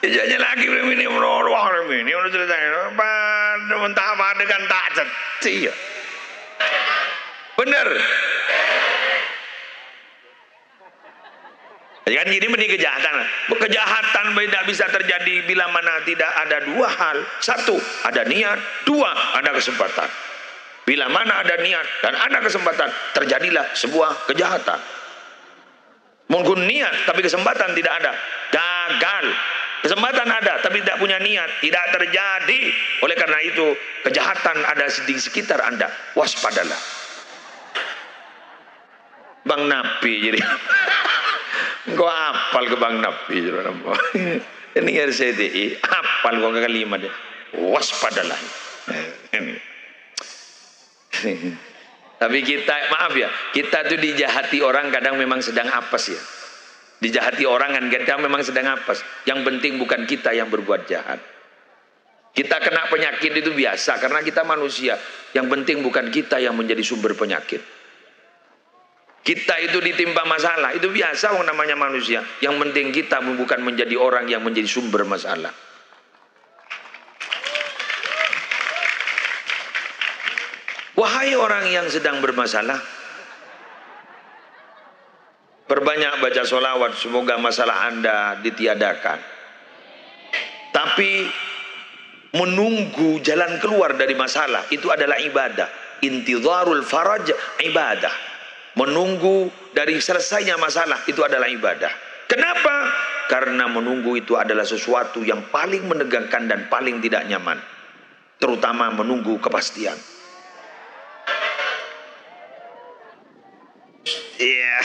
Speaker 1: Jajanya lagi ini monono ini udah ceritanya. Pada mentah pada kan tak jadi. Bener. Kan jadi ini kejahatan. Kejahatan tidak bisa terjadi bila mana tidak ada 2 hal. 1, ada niat. 2, ada kesempatan. Bila mana ada niat dan ada kesempatan, terjadilah sebuah kejahatan. Mungkin niat tapi kesempatan tidak ada, gagal. Kesempatan ada tapi tidak punya niat, tidak terjadi. Oleh karena itu, kejahatan ada di sekitar Anda. Waspadalah. Bang Napi jadi. Kau apal ke Bang Napi ini RCTI apal kau ke kalimat dia, waspadalah. Tapi kita maaf ya, kita tuh dijahati orang kadang memang sedang apes ya. Dijahati orang kan kita memang sedang apes. Yang penting bukan kita yang berbuat jahat. Kita kena penyakit itu biasa karena kita manusia. Yang penting bukan kita yang menjadi sumber penyakit. Kita itu ditimpa masalah, itu biasa namanya manusia. Yang penting kita bukan menjadi orang yang menjadi sumber masalah. Wahai orang yang sedang bermasalah, perbanyak baca sholawat, semoga masalah Anda ditiadakan. Tapi menunggu jalan keluar dari masalah itu adalah ibadah. Intidharul faraj ibadah. Menunggu dari selesainya masalah itu adalah ibadah. Kenapa? Karena menunggu itu adalah sesuatu yang paling menegangkan dan paling tidak nyaman. Terutama menunggu kepastian. Iya.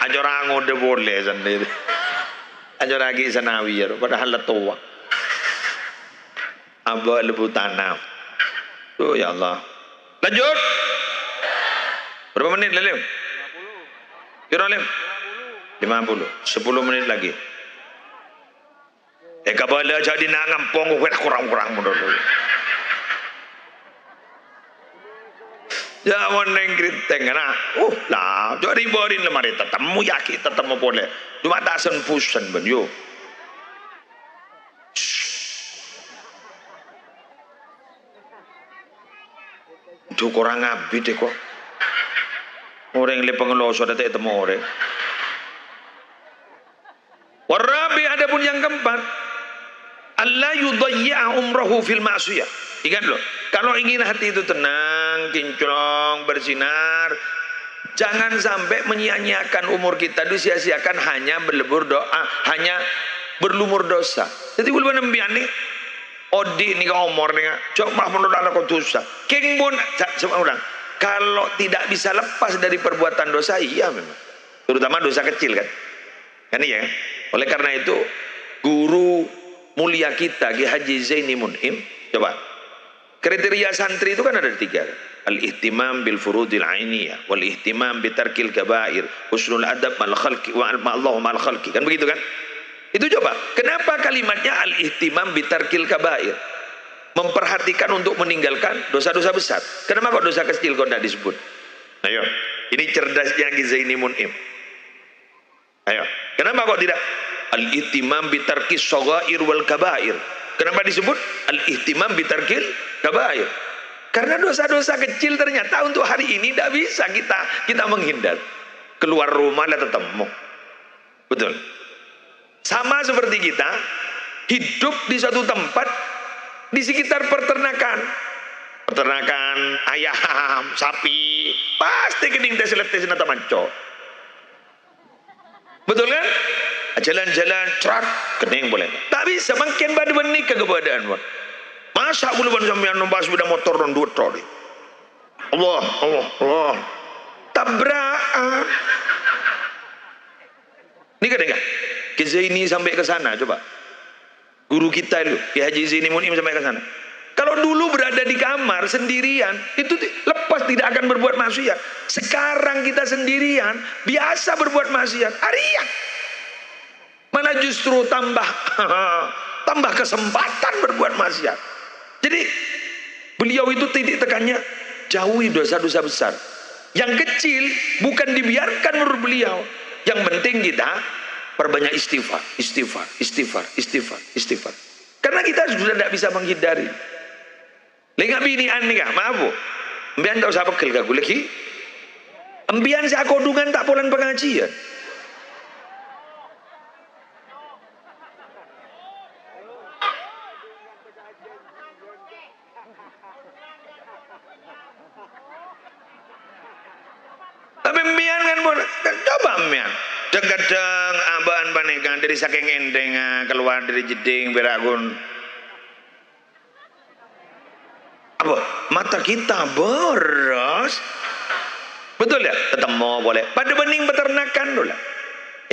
Speaker 1: Aja orang udah boleh sendiri. Aja lagi sanawiyar padahal tua. Abah lebu tanam. Oh ya Allah. Lanjut. Berapa menit Lim? 50. Kira Lim? 50. 50, 10 menit lagi. Kabala jadi nak ngampong kurang-kurang mundur. Ya moneng kriteng na. Lah, jadi borin lemari tetamu yakin tetamu boleh. Cuma tak senpusan ben yo. Duh kurang abid deh kok. Orang le pengeloso ada temu orang. Warabi adapun yang keempat, Allah yudayya umrahu fil ma'siyah. Ingat loh, kalau ingin hati itu tenang, kinclong, bersinar, jangan sampai menyia-nyiakan umur kita, disia-siakan hanya berlebur doa, hanya berlumur dosa. Jadi gue nembian nih, odi nih kau umur nih, coba menurut anak kau dosa. Keng pun, coba ulang. Kalau tidak bisa lepas dari perbuatan dosa, iya memang. Terutama dosa kecil kan. Kan iya kan? Oleh karena itu, guru mulia kita, Ki Haji Zaini Mun'im, coba. Kriteria santri itu kan ada 3. Al-ihtimam bil furudil ainiyah, wal ihtimam bitarkil kabair, husnul adab mal khalqi wa Allahu mal khalqi. Kan begitu kan? Itu coba. Kenapa kalimatnya al-ihtimam bitarkil kabair? Memperhatikan untuk meninggalkan dosa-dosa besar. Kenapa kok dosa kecil kok tidak disebut? Ayo, ini cerdasnya Ki Zaini Mun'im. Ayo, kenapa kok tidak? Al-ihtimam bitarkis shaghair wal kabair. Kenapa disebut al-ihtimam bitarkil kabair? Karena dosa-dosa kecil ternyata untuk hari ini tidak bisa kita menghindar. Keluar rumah lah ketemu. Betul. Sama seperti kita hidup di suatu tempat di sekitar peternakan ayam, sapi, pasti kening tes letes nata manco. Betul kan? Jalan-jalan truk kening boleh. Tak bisa makin badu benih kegebadaan. Masa boleh ban sampean numpas sepeda motor dan 2 troli. Allah. Tabrakan. Ini kan enggak? Ki Zaini sampai ke sana coba. Guru kita itu, Ki Haji Zaini Mun'im sampai ke sana. Kalau dulu berada di kamar sendirian, itu lepas tidak akan berbuat maksiat. Sekarang kita sendirian, biasa berbuat maksiat. Ariak. Malah justru tambah kesempatan berbuat maksiat. Jadi beliau itu titik tekannya jauhi dosa-dosa besar. Yang kecil bukan dibiarkan menurut beliau. Yang penting kita perbanyak istighfar. Karena kita sudah tidak bisa menghindari. Lengah bini anika, maaf bu. Embian tak usah pegel kagu lagi. Embian saya kodungan tak pulang pengajian. Tapi embian kan coba embian. Kadang abaan panekan dari saking endeng keluar dari jeding beragun. Apa? Mata kita boros. Betul ya? Ketemu boleh. Pada bening peternakan dulu lah.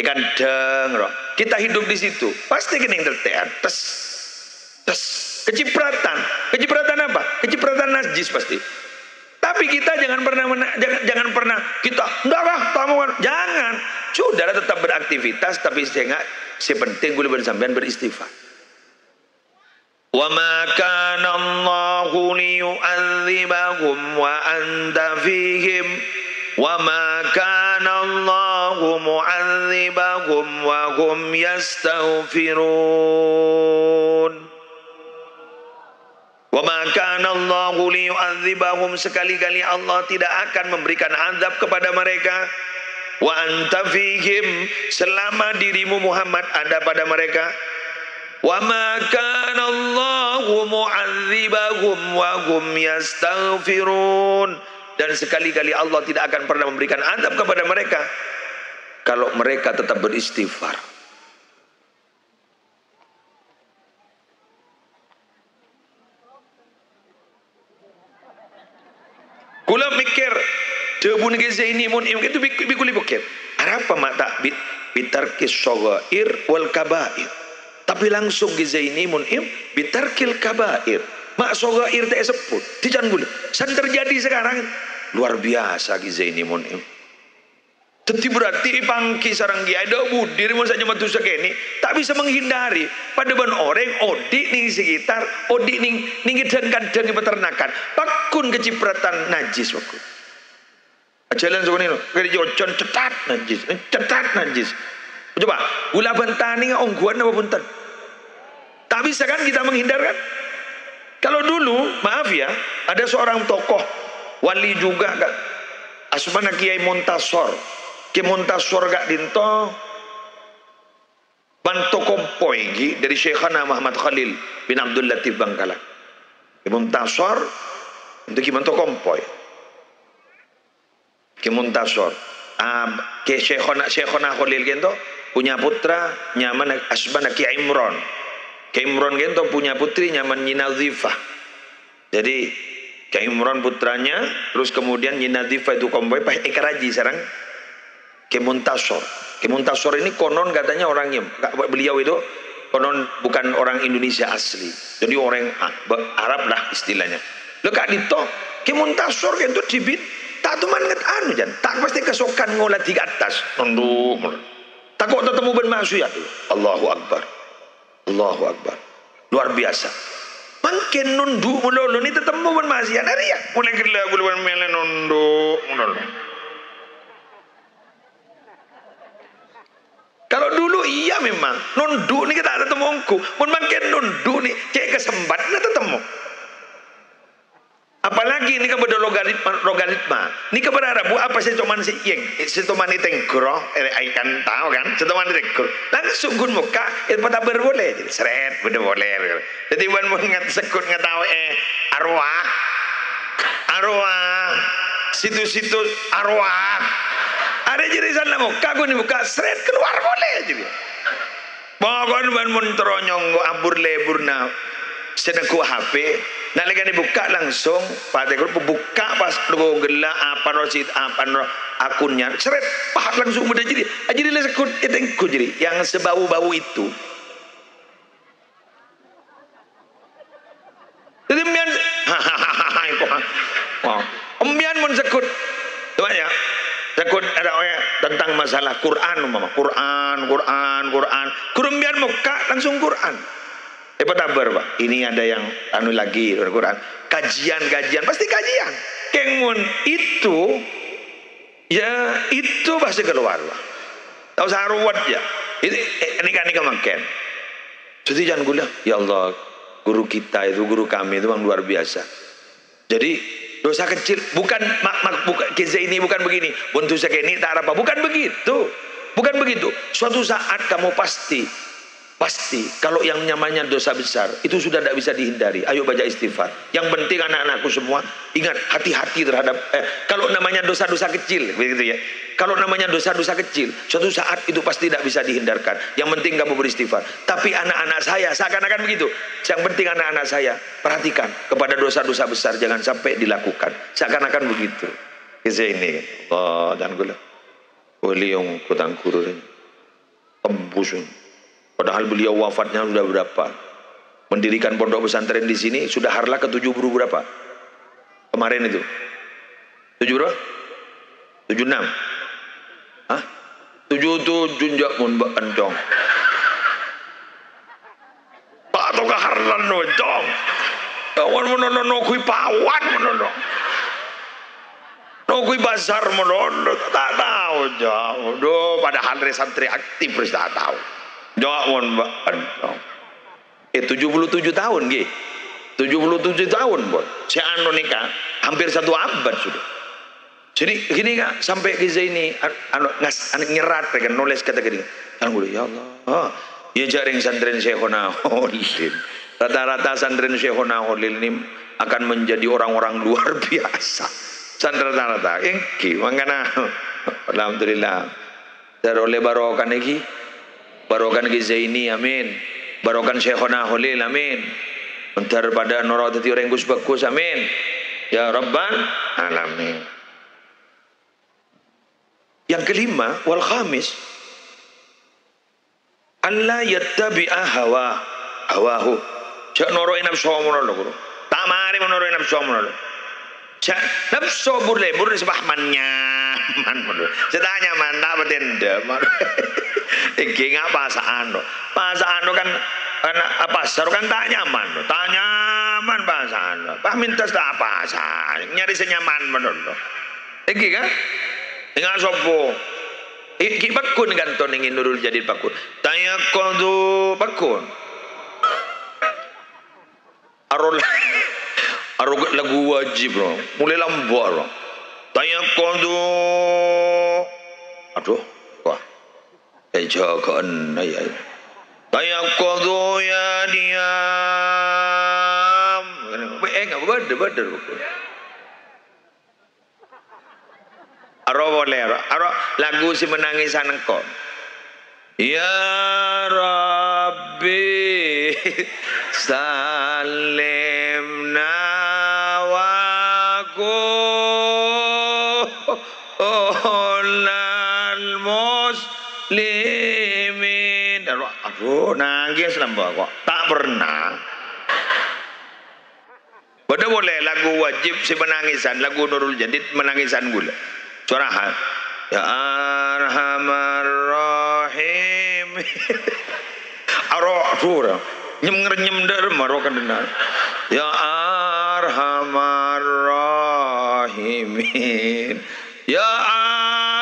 Speaker 1: Ikan deng roh. Kita hidup di situ. Pasti kening tertean. Tes. Kecipratan. Kecipratan apa? Kecipratan najis pasti. Tapi kita jangan pernah kita enggak tamu jangan. Sudah tetap beraktivitas tapi sepenting gue bersampean beristighfar. Wa ma kana Allahu liyu'adzibahum wa anta fihim wa ma kana Allahu mu'adzibahum wa hum yastaghfirun. Wa ma kana Allahu liyu'adzibahum, sekali-kali Allah tidak akan memberikan azab kepada mereka. Wa anta fihim, selama dirimu Muhammad ada pada mereka. Wa ma kana Allahu mu'adzibahum wa hum yastaghfirun, dan sekali-kali Allah tidak akan pernah memberikan azab kepada mereka kalau mereka tetap beristighfar. Kula mikir debun Ki Zaini Mun'im itu bikuli pikir. Apa mata bitarkis shaghair wal kabair. Tapi langsung Ki Zaini Mun'im bitarkil kabair. Mak shaghair tak sebut. Dijan gula. San terjadi sekarang luar biasa Ki Zaini Mun'im. Jadi berarti pangki sarang kiai ada budir mau saja matu sekeni tak bisa menghindari pada ban orang odik ning sekitar odik ning gedang-gedang peternakan pakun kecipratan najis waktu jalan seperti itu kali jocon cetat najis coba gula bentani ongguan apa punten tak bisa kan kita menghindarkan. Kalau dulu maaf ya ada seorang tokoh wali juga gak asmana Kiai Montasor gak dinto bantu kompoi dari Syekhana Muhammad Khalil bin Abdul Latif Bangkalan. Montasor untuk bantu kompoi. Montasor ke Syekhana Khalil gento punya putra nyaman asmana Kiai Imron. Kiai Imron gento punya putri nyaman Nyi Nazifah. Jadi Kiai Imron putranya terus kemudian Nyi Nazifah itu kompoi ekaraji sarang Kemuntasor ini konon katanya orangnya beliau itu konon bukan orang Indonesia asli jadi orang Arab lah istilahnya lo kak dito Kemuntasor itu dibit tak tuh manget anu jan tak pasti kesokan ngolah di atas nunduk tak kok ketemu ben maksiat Allahu Akbar luar biasa makin nunduk mulolo ini ketemu ben maksiat hari ya mulai gila buluan mele nunduk mulolo. Kalau dulu iya memang nunduk nih kita ada temungku, pun makin nunduk nih cek kesembat nih ketemu. Apalagi ini kepada logaritma. Ini kepada bu apa sih cuman si yeng, si cuman itu tengkro, ikan tahu kan, si cuman itu tengkro. Langsung gun muka, itu pada berboleh, jadi seret, udah boleh. Jadi bukan mau sekut tahu arwah, situ arwah. Ada jadi sana muka gue nih buka seret keluar boleh jadi. Pokoknya ban montronyong abur lebur na sedeku HP. Nah lagi dibuka langsung pada grup buka pas lu gelak apa rosit apa akunnya seret pahat langsung udah jadi. Jadi sekut itu jadi yang sebau-bau itu. Jadi mian mian mon sekut. Coba ya. Takut ada tentang masalah Quran, mama. Quran. Kurumbian muka langsung Quran. Tabar pak. Ini ada yang anu lagi Quran. Kajian pasti kajian. Kengun itu ya itu pasti keluar pak. Tahu saruat ya. Ini kan makan. Jadi jangan gula. Ya Allah, guru kita itu guru kami itu memang luar biasa. Jadi dosa kecil bukan keza ini bukan begini dosa ini tak apa bukan begitu suatu saat kamu pasti kalau yang namanya dosa besar itu sudah tidak bisa dihindari ayo baca istighfar yang penting anak-anakku semua ingat hati-hati terhadap kalau namanya dosa-dosa kecil begitu ya kalau namanya dosa-dosa kecil suatu saat itu pasti tidak bisa dihindarkan yang penting kamu beristighfar tapi anak-anak saya seakan-akan begitu yang penting anak-anak saya perhatikan kepada dosa-dosa besar jangan sampai dilakukan seakan-akan begitu ini dan gula boleh yang kutang kurun tembus padahal beliau wafatnya sudah berapa mendirikan pondok pesantren di sini sudah harlah ke 70 berapa kemarin itu 7 berapa 76 hah 77 njak mun mbak encong pak toka harlan no jong kawan menono kui pawan menono no kui bazar menono tak tahu jauh do padahal santri aktif terus tak tahu jawabon mbak encong 77 tahun nggih 77 tahun bon si anu nikah hampir 1 abad sudah. Jadi gini kak sampai ke ini nyerat kan nulis kata gini ya Allah ya jaring santren Syekhona Khalil rata-rata santren Syekhona Khalil ini akan menjadi orang-orang luar biasa santren rata-rata engki mangkana alhamdulillah darole barokan iki barokan ki Zaini amin barokan Syekhona Khalil amin bentar pada nurawati orang gus bagus amin ya rabbal alamin. Yang kelima wal khamis alla yattabi'a hawahu cak noro inap somono lho guru tak mari menoro inap somono lho Nafsu boleh sebahmannya. Saya nyaman tak betenda. Iki ngapa pasaan lo? Pasaan lo kan pasar kan tak nyaman lo. Tak nyaman pasaan lo. Pak minta tak pasaan. Nyari senyaman menurut lo. Iki kan? Dengan sopo. Iki pakun kan to ingin Nurul Jadid pakun. Tanya kodu pakun. Arol lagu wajib bro. Mulai lambat bro. Tanya kodu. Aduh, wah. Jagaan ayah. Tanya kodu ya diam. Enggak bener. Aro boleh, aro lagu si menangisan engkau. Ya Rabbi salimna wa kullal muslimin. Aduh, nangis lambak kok. Tak pernah. Bada boleh lagu wajib si menangisan, lagu Nurul Jadid menangisan gula. Curahan. Ya Arhamar Rahim. Aro nyem der maro kan benar. Ya Arhamar Rahimin. Ya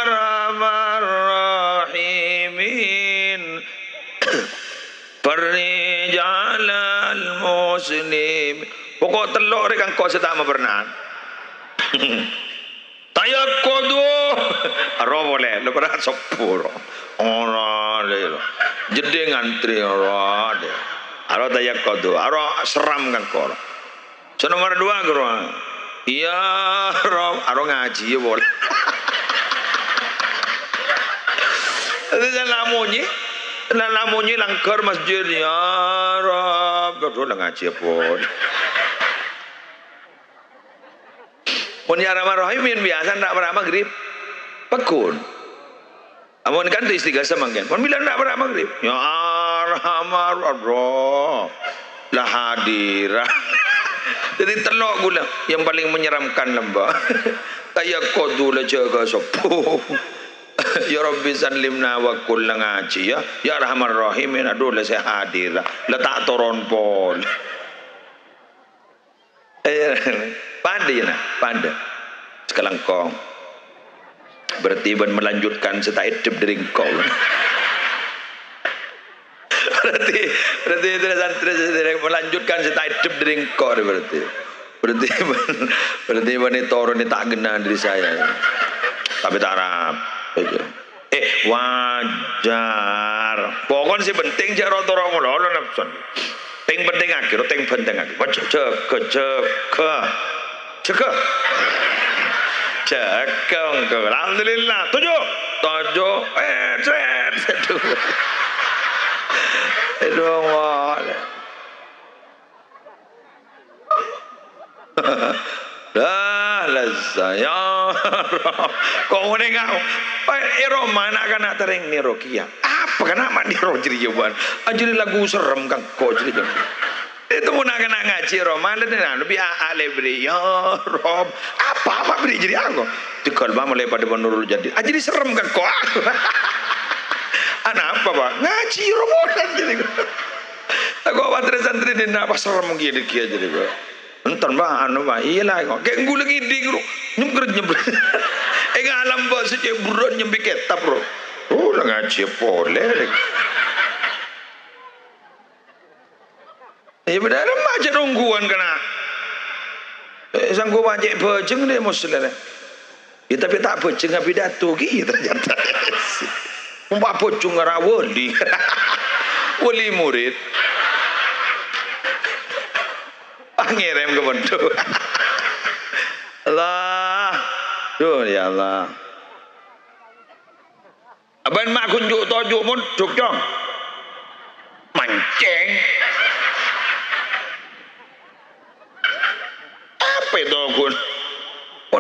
Speaker 1: Arhamar Rahimin. Perjalal muslim. Pokok telok rek kau sedang pernah. Tayakodo aro boleh lo pernah sopuro ora le lo jede ngantri ora de aro tayakodo aro seram kan kor so nomor 2 guru iya aro ngaji ya boleh dan lamunyi langkar masjid ya Rab guru ngaji pun. Mun ya Rahman Rahimin biasa ndak pernah maghrib. Pekun. Amun kan tu istighasah mangken. Mun bila ndak pernah maghrib. Ya Rahman Allah. La hadirah. Jadi telok gula yang paling menyeramkan lembah. Kayak kodula jaga sopo. Ya Rabbi salimna wa kullu ngaji ya. Ya Rahman Rahimin aduh la saya hadirah. La tak toron pol. Pandai nak, pandai. Sekarang kau berarti melanjutkan serta hidup dari kau. berarti itu melanjutkan serta hidup dari kau berarti ini turun ini tak kena dari saya. Tapi tak harap. Wajar. Pokoknya sih penting je rotor mula nafsun. Ting penting akhir, ting penting akhir. Cekak. Alhamdulillah. Tujuh. Aduh, wala. Dah saya. Kau ni kau. Ero mana kana tereng ni rokia. Apa kana mandi rojri jawaban. Ajli lagu serem kang kau jadi. Itu pun nak ngaji Ramadan dan lebih alebri ya Rob apa beri jadi aku dikal ba mulai pada Nurul Jadid jadi serem kan kok anak apa pak ngaji Ramadan jadi aku watri santri di apa serem gini kia jadi kok entar ba anu ba iyalah kok kayak nguleng ini bro nyemker alam ba sejak buron nyembi kitab bro ngaji boleh. Ya benar macam rongguan kena. Sanggup macam bejeng deh muslim. Ya tapi tak bejeng pidato gitu ternyata. Umpak bojong rawoli. Wali murid. Ngirim ke bentuk. Allah. Duh ya Allah. Abang mak kunjuk tojuk mun jong. Mancing. Itu kun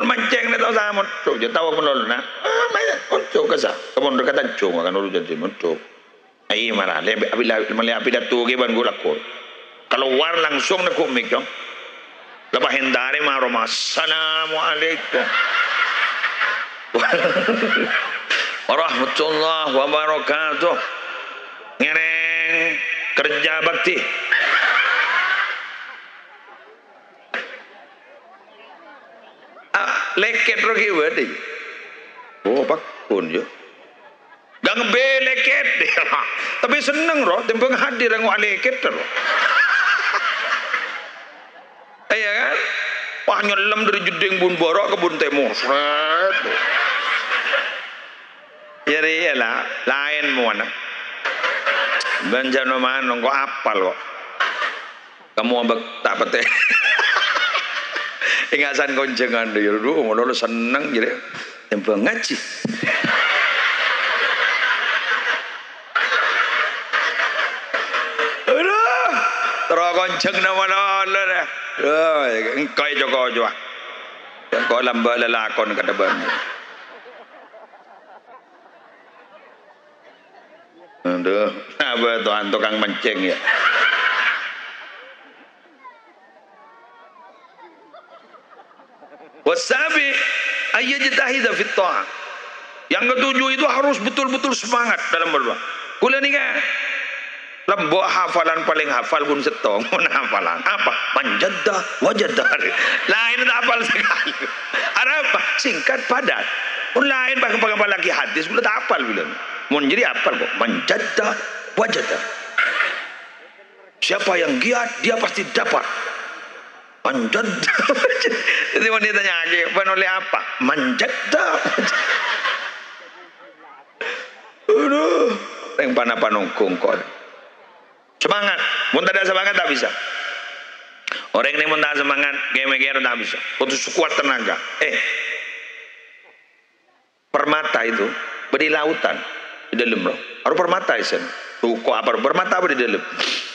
Speaker 1: mancing ni tahu sama tu je tahu pun lalu nak untuk kasa kamu dekat cung akan urus jadi untuk ai marah lebih api dah tu ke ban gula kor kalau war langsung nak kumik dong Lepas hindari maroma. Assalamualaikum warahmatullahi wabarakatuh. Ngereng kerja bakti. Leket rogi wadi. Oh pakun yo. Gang be leket. Tapi seneng roh tempeng hadir ngok leket roh. Iya kan? Wah nyelam dari jeding bun borok ke bun temo. Jadi lah lain mana. Banjano mana kok apal kok. Kamu ambek tak pete. Ingasan konjengan dulu, ngono seneng jadi tempeng ngaji. Aduh, terus konjeng nama dah. Engkau Joko Jawa. Engkau lamba lelakon kata ban. Aduh, apa tuan tukang mancing ya? Wasabi ayyajtahida fit ta'ah. Yang ketujuh itu harus betul-betul semangat dalam berdoa. Kula nikah lembo hafalan paling hafal pun setong mun hafalan apa manjadda wajadda lain tak hafal sekali. Ada apa singkat padat pun lain bahkan lagi hadis pun tak hafal bilang mun jadi hafal kok manjadda wajadda. Siapa yang giat dia pasti dapat. Manjadda. Jadi mau ditanya aja oleh apa manjadda. Aduh yang panah-panungkung kok. Semangat, mun tak ada semangat tak bisa. Orang ini mun tak semangat, gemer-gemer tak bisa. Putus kuat tenaga. Permata itu di lautan, di dalam roh. Harus permata isen. Tuh kok apa? Permata apa di dalam?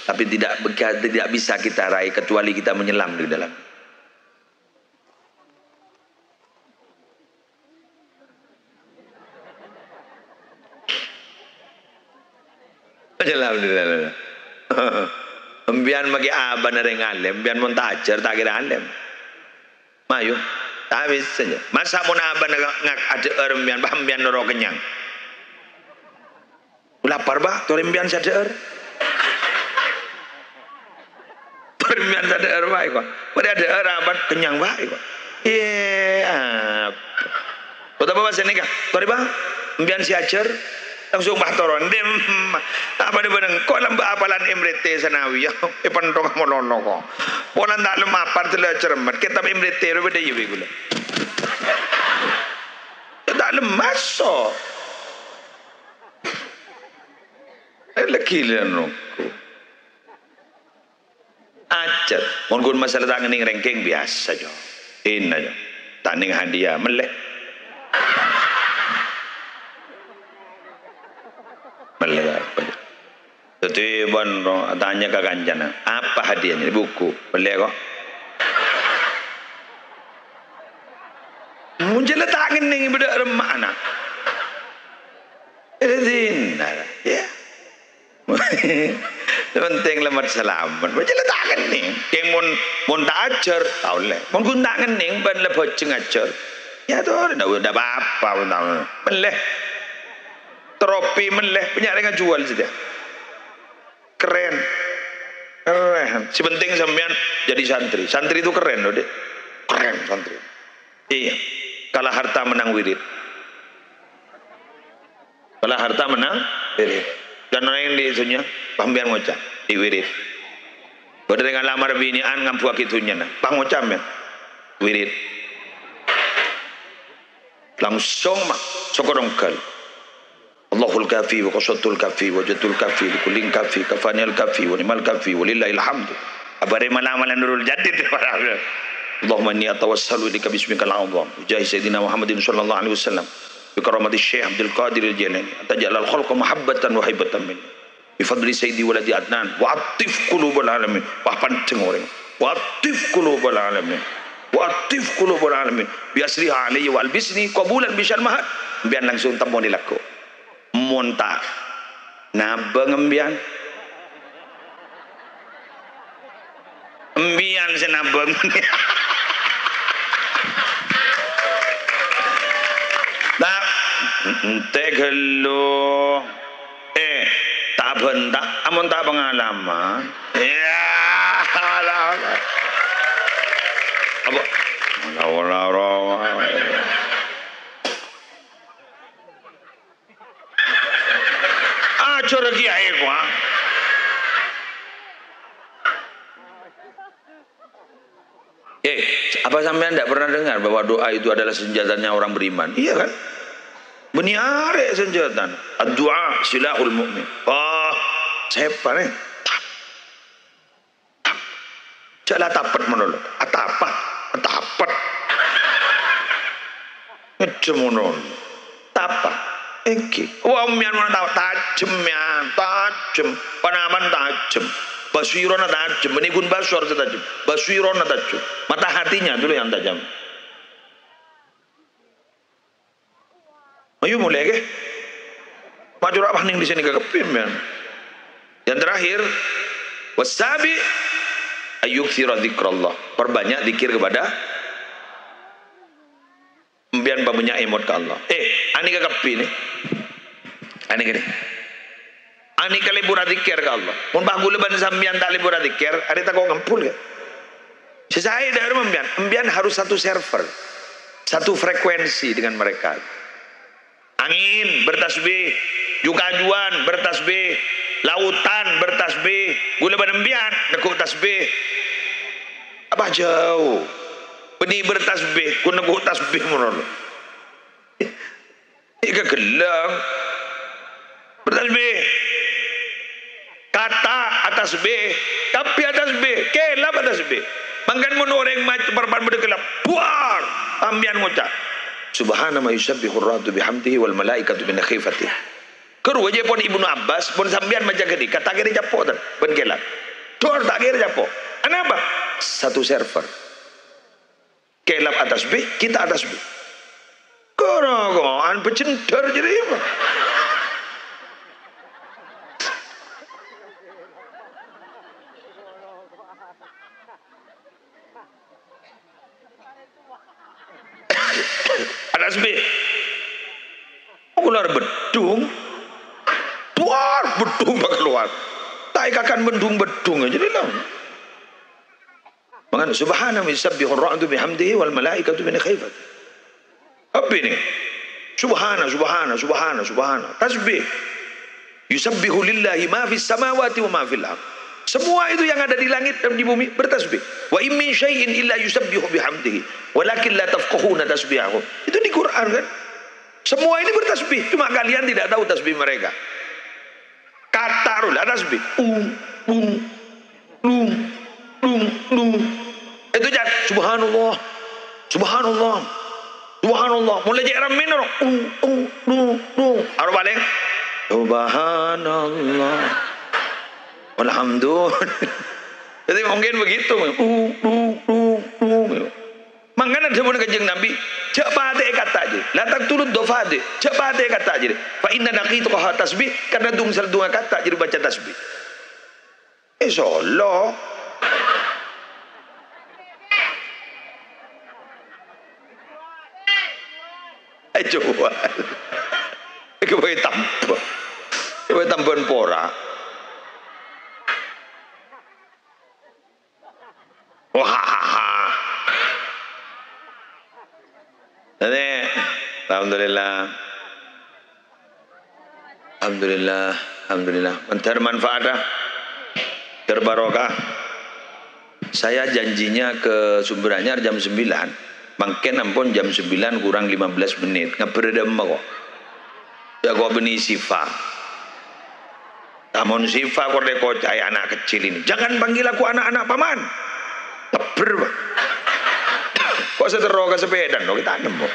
Speaker 1: Tapi tidak bisa kita raih kecuali kita menyelam di dalam. Menyelam di dalam. Embian bagi aban reng alim, embian mun tajar tak kira alim. Mayu, tak bisa saja. Masa mun aban ngak ada embian bah embian noro kenyang. Lapar bah, tu embian sadar. Embian sadar bah ikut. Pada ada aban kenyang bah ikut. Kota bapak sini kah? Tori bah, embian si ajar. Langsung bah toron dem apa de beneng kok lamba apalan imrete sanawi ya pentong molono kok ponan dak lemapar tele cermet kita imrete ro bede yuwi gula dak lemas so lagi leno acet mon gun masalah tak ngening ranking biasa jo aja taning hadiah meleh Jadi tanya ke Kanjana, apa hadiahnya? Buku, beli kok. Muncul letakkan nih beda remah anak. Ini ya. Penting lemah selamat. Muncul letakkan nih. Yang mun tak ajar, tahu le. Mun kun tak ngening, ban le boceng ajar. Ya tuh, udah apa pun tahu. Meleh. Tropi meleh punya dengan jual saja. Keren. Si penting sampean jadi santri. Santri itu keren loh, Dek. Keren santri. Iya. Kalau harta menang wirid. Kalau harta menang wirid. Dan orang yang di isunya pambian ngocak di wirid. Pada dengan lamar binian ngampu akitunya nah. Pang ngocam ya. Wirid. Langsung mak sokorong kali. Allahul kafi wa qasatul kafi wa jatul kafi kullin kafi kafanil kafi wa nimal kafi walillahil hamdu. Abare malamalan nurul jadid. Allahumma inni atawassalu ilaika bismikal azam jahi sayyidina Muhammadin sallallahu alaihi wasallam bi karamati Syekh Abdul Qadir al-Jilani tajalal khalqa mahabbatan wa haibatan min bi fadli sayyidi waladi adnan wa atif qulubal alamin wa panceng orang wa atif qulubal alamin wa atif qulubal alamin bi asriha alayhi wa albisni qabulan bisyal mahad biar langsung temu dilaku monta nabeng embian Mian senabang. Tak ente gelo. Tak bentak amun tak pengalaman. Ya, alah. Apa? Acur kiai gua. Apa sampean tidak pernah dengar bahwa doa itu adalah senjatanya orang beriman? Iya kan? Beniare senjata. Doa silahul mu'min. Oh, siapa nih? Jala tapat menolak. Atapat. Ngejemonon. Tapat. Eki. Wah, mian mana tahu tajem ya, tajem. Panaman tajem. Basirona tajam, menikun basur tajam, basirona tajam, mata hatinya dulu yang tajam. Ayo mulai ke, maju apa nih di sini kekepin men. Yang terakhir, wasabi ayyukthira dzikrallah, perbanyak zikir kepada mbian banyak emot ke Allah. Ani kekepin nih, ani gini. Ani kali pura dikir ke Allah. Mun bagus leban sambian tak libur dikir, ada tak kau ngampul ke? Sesai dari membian harus satu server, satu frekuensi dengan mereka. Angin bertasbih, jukajuan bertasbih, lautan bertasbih, gula banembian nekuk tasbih. Apa jauh? Benih bertasbih, ku nekuk tasbih menurut. Ika gelang bertasbih. Kata atas B, tapi atas B, kelap atas B. Mangkan menoreng macam perban berkelap, buar. Ambian ngucap. Subhana ma yusabbihu ar-radu bihamdihi wal malaikatu min khifatihi. Keru aja pun Ibnu Abbas pun sambian macam gini, kata kiri japo dan ben kelap. Dor tak kiri japo. Kenapa? Satu server. Kelap atas B, kita atas B. Koro-koran pecendar jadi apa? Atas B. Keluar bedung. Tuar bedung bak keluar. Tak akan bedung aja dia lah. Maka subhana yusabbihu ar-ra'du bihamdihi wal malaikatu min khifatihi. Apa ini? Subhana. Tasbih. Yusabbihu lillahi ma fis samawati wa ma fil ardh. Semua itu yang ada di langit dan di bumi bertasbih. Wa in min syai'in illa yusabbihu bihamdihi walakin la tafqahuna tasbihahum. Itu di Quran kan? Semua ini bertasbih, cuma kalian tidak tahu tasbih mereka. Katarul tasbih. Itu jangan subhanallah. Mulai jadi min Arab balik. Subhanallah. Alhamdulillah. Jadi mungkin begitu. Mangkana zaman kanjeng Nabi, cak pade kata aja. Lantak turut dofade, cak pade kata aja. Fa inna naqitu qah tasbih, karena dungsal dua kata jadi baca tasbih. Insyaallah. Coba. Coba tambah. Coba tambahan pora. Wah. Jadi, alhamdulillah. Manfaatah, terbarokah. Saya janjinya ke Sumber Anyar jam 9. Mungkin ampun jam 9 kurang 15 menit. Ngeberedem kok. Ya kok benih Sifa. Namun Sifa kok dekocai anak kecil ini. Jangan panggil aku anak-anak paman. Teber. Kok seteroga sepeda no kita nemu.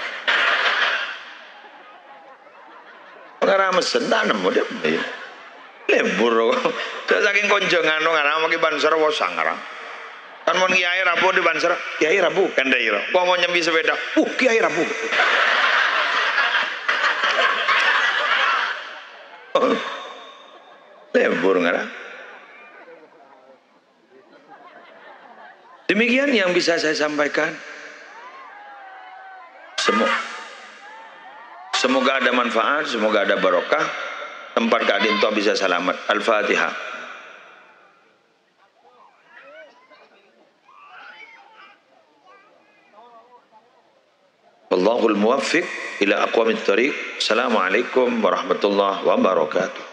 Speaker 1: Pengarah mesen tak nemu dia. Lebur kok. Saking konjongan no ngarang maki bansar wasang ngarang. Kan mau Kiai Rabu di bansar. Kiai Rabu kan daerah. Kok mau nyambi sepeda. Kiai Rabu. Lebur ngarang. Demikian yang bisa saya sampaikan. Semoga ada manfaat, semoga ada barokah. Tempat keadaan itu bisa selamat. Al-Fatihah. Wallahul muwaffiq ila aqwamit thariq. Assalamualaikum warahmatullahi wabarakatuh.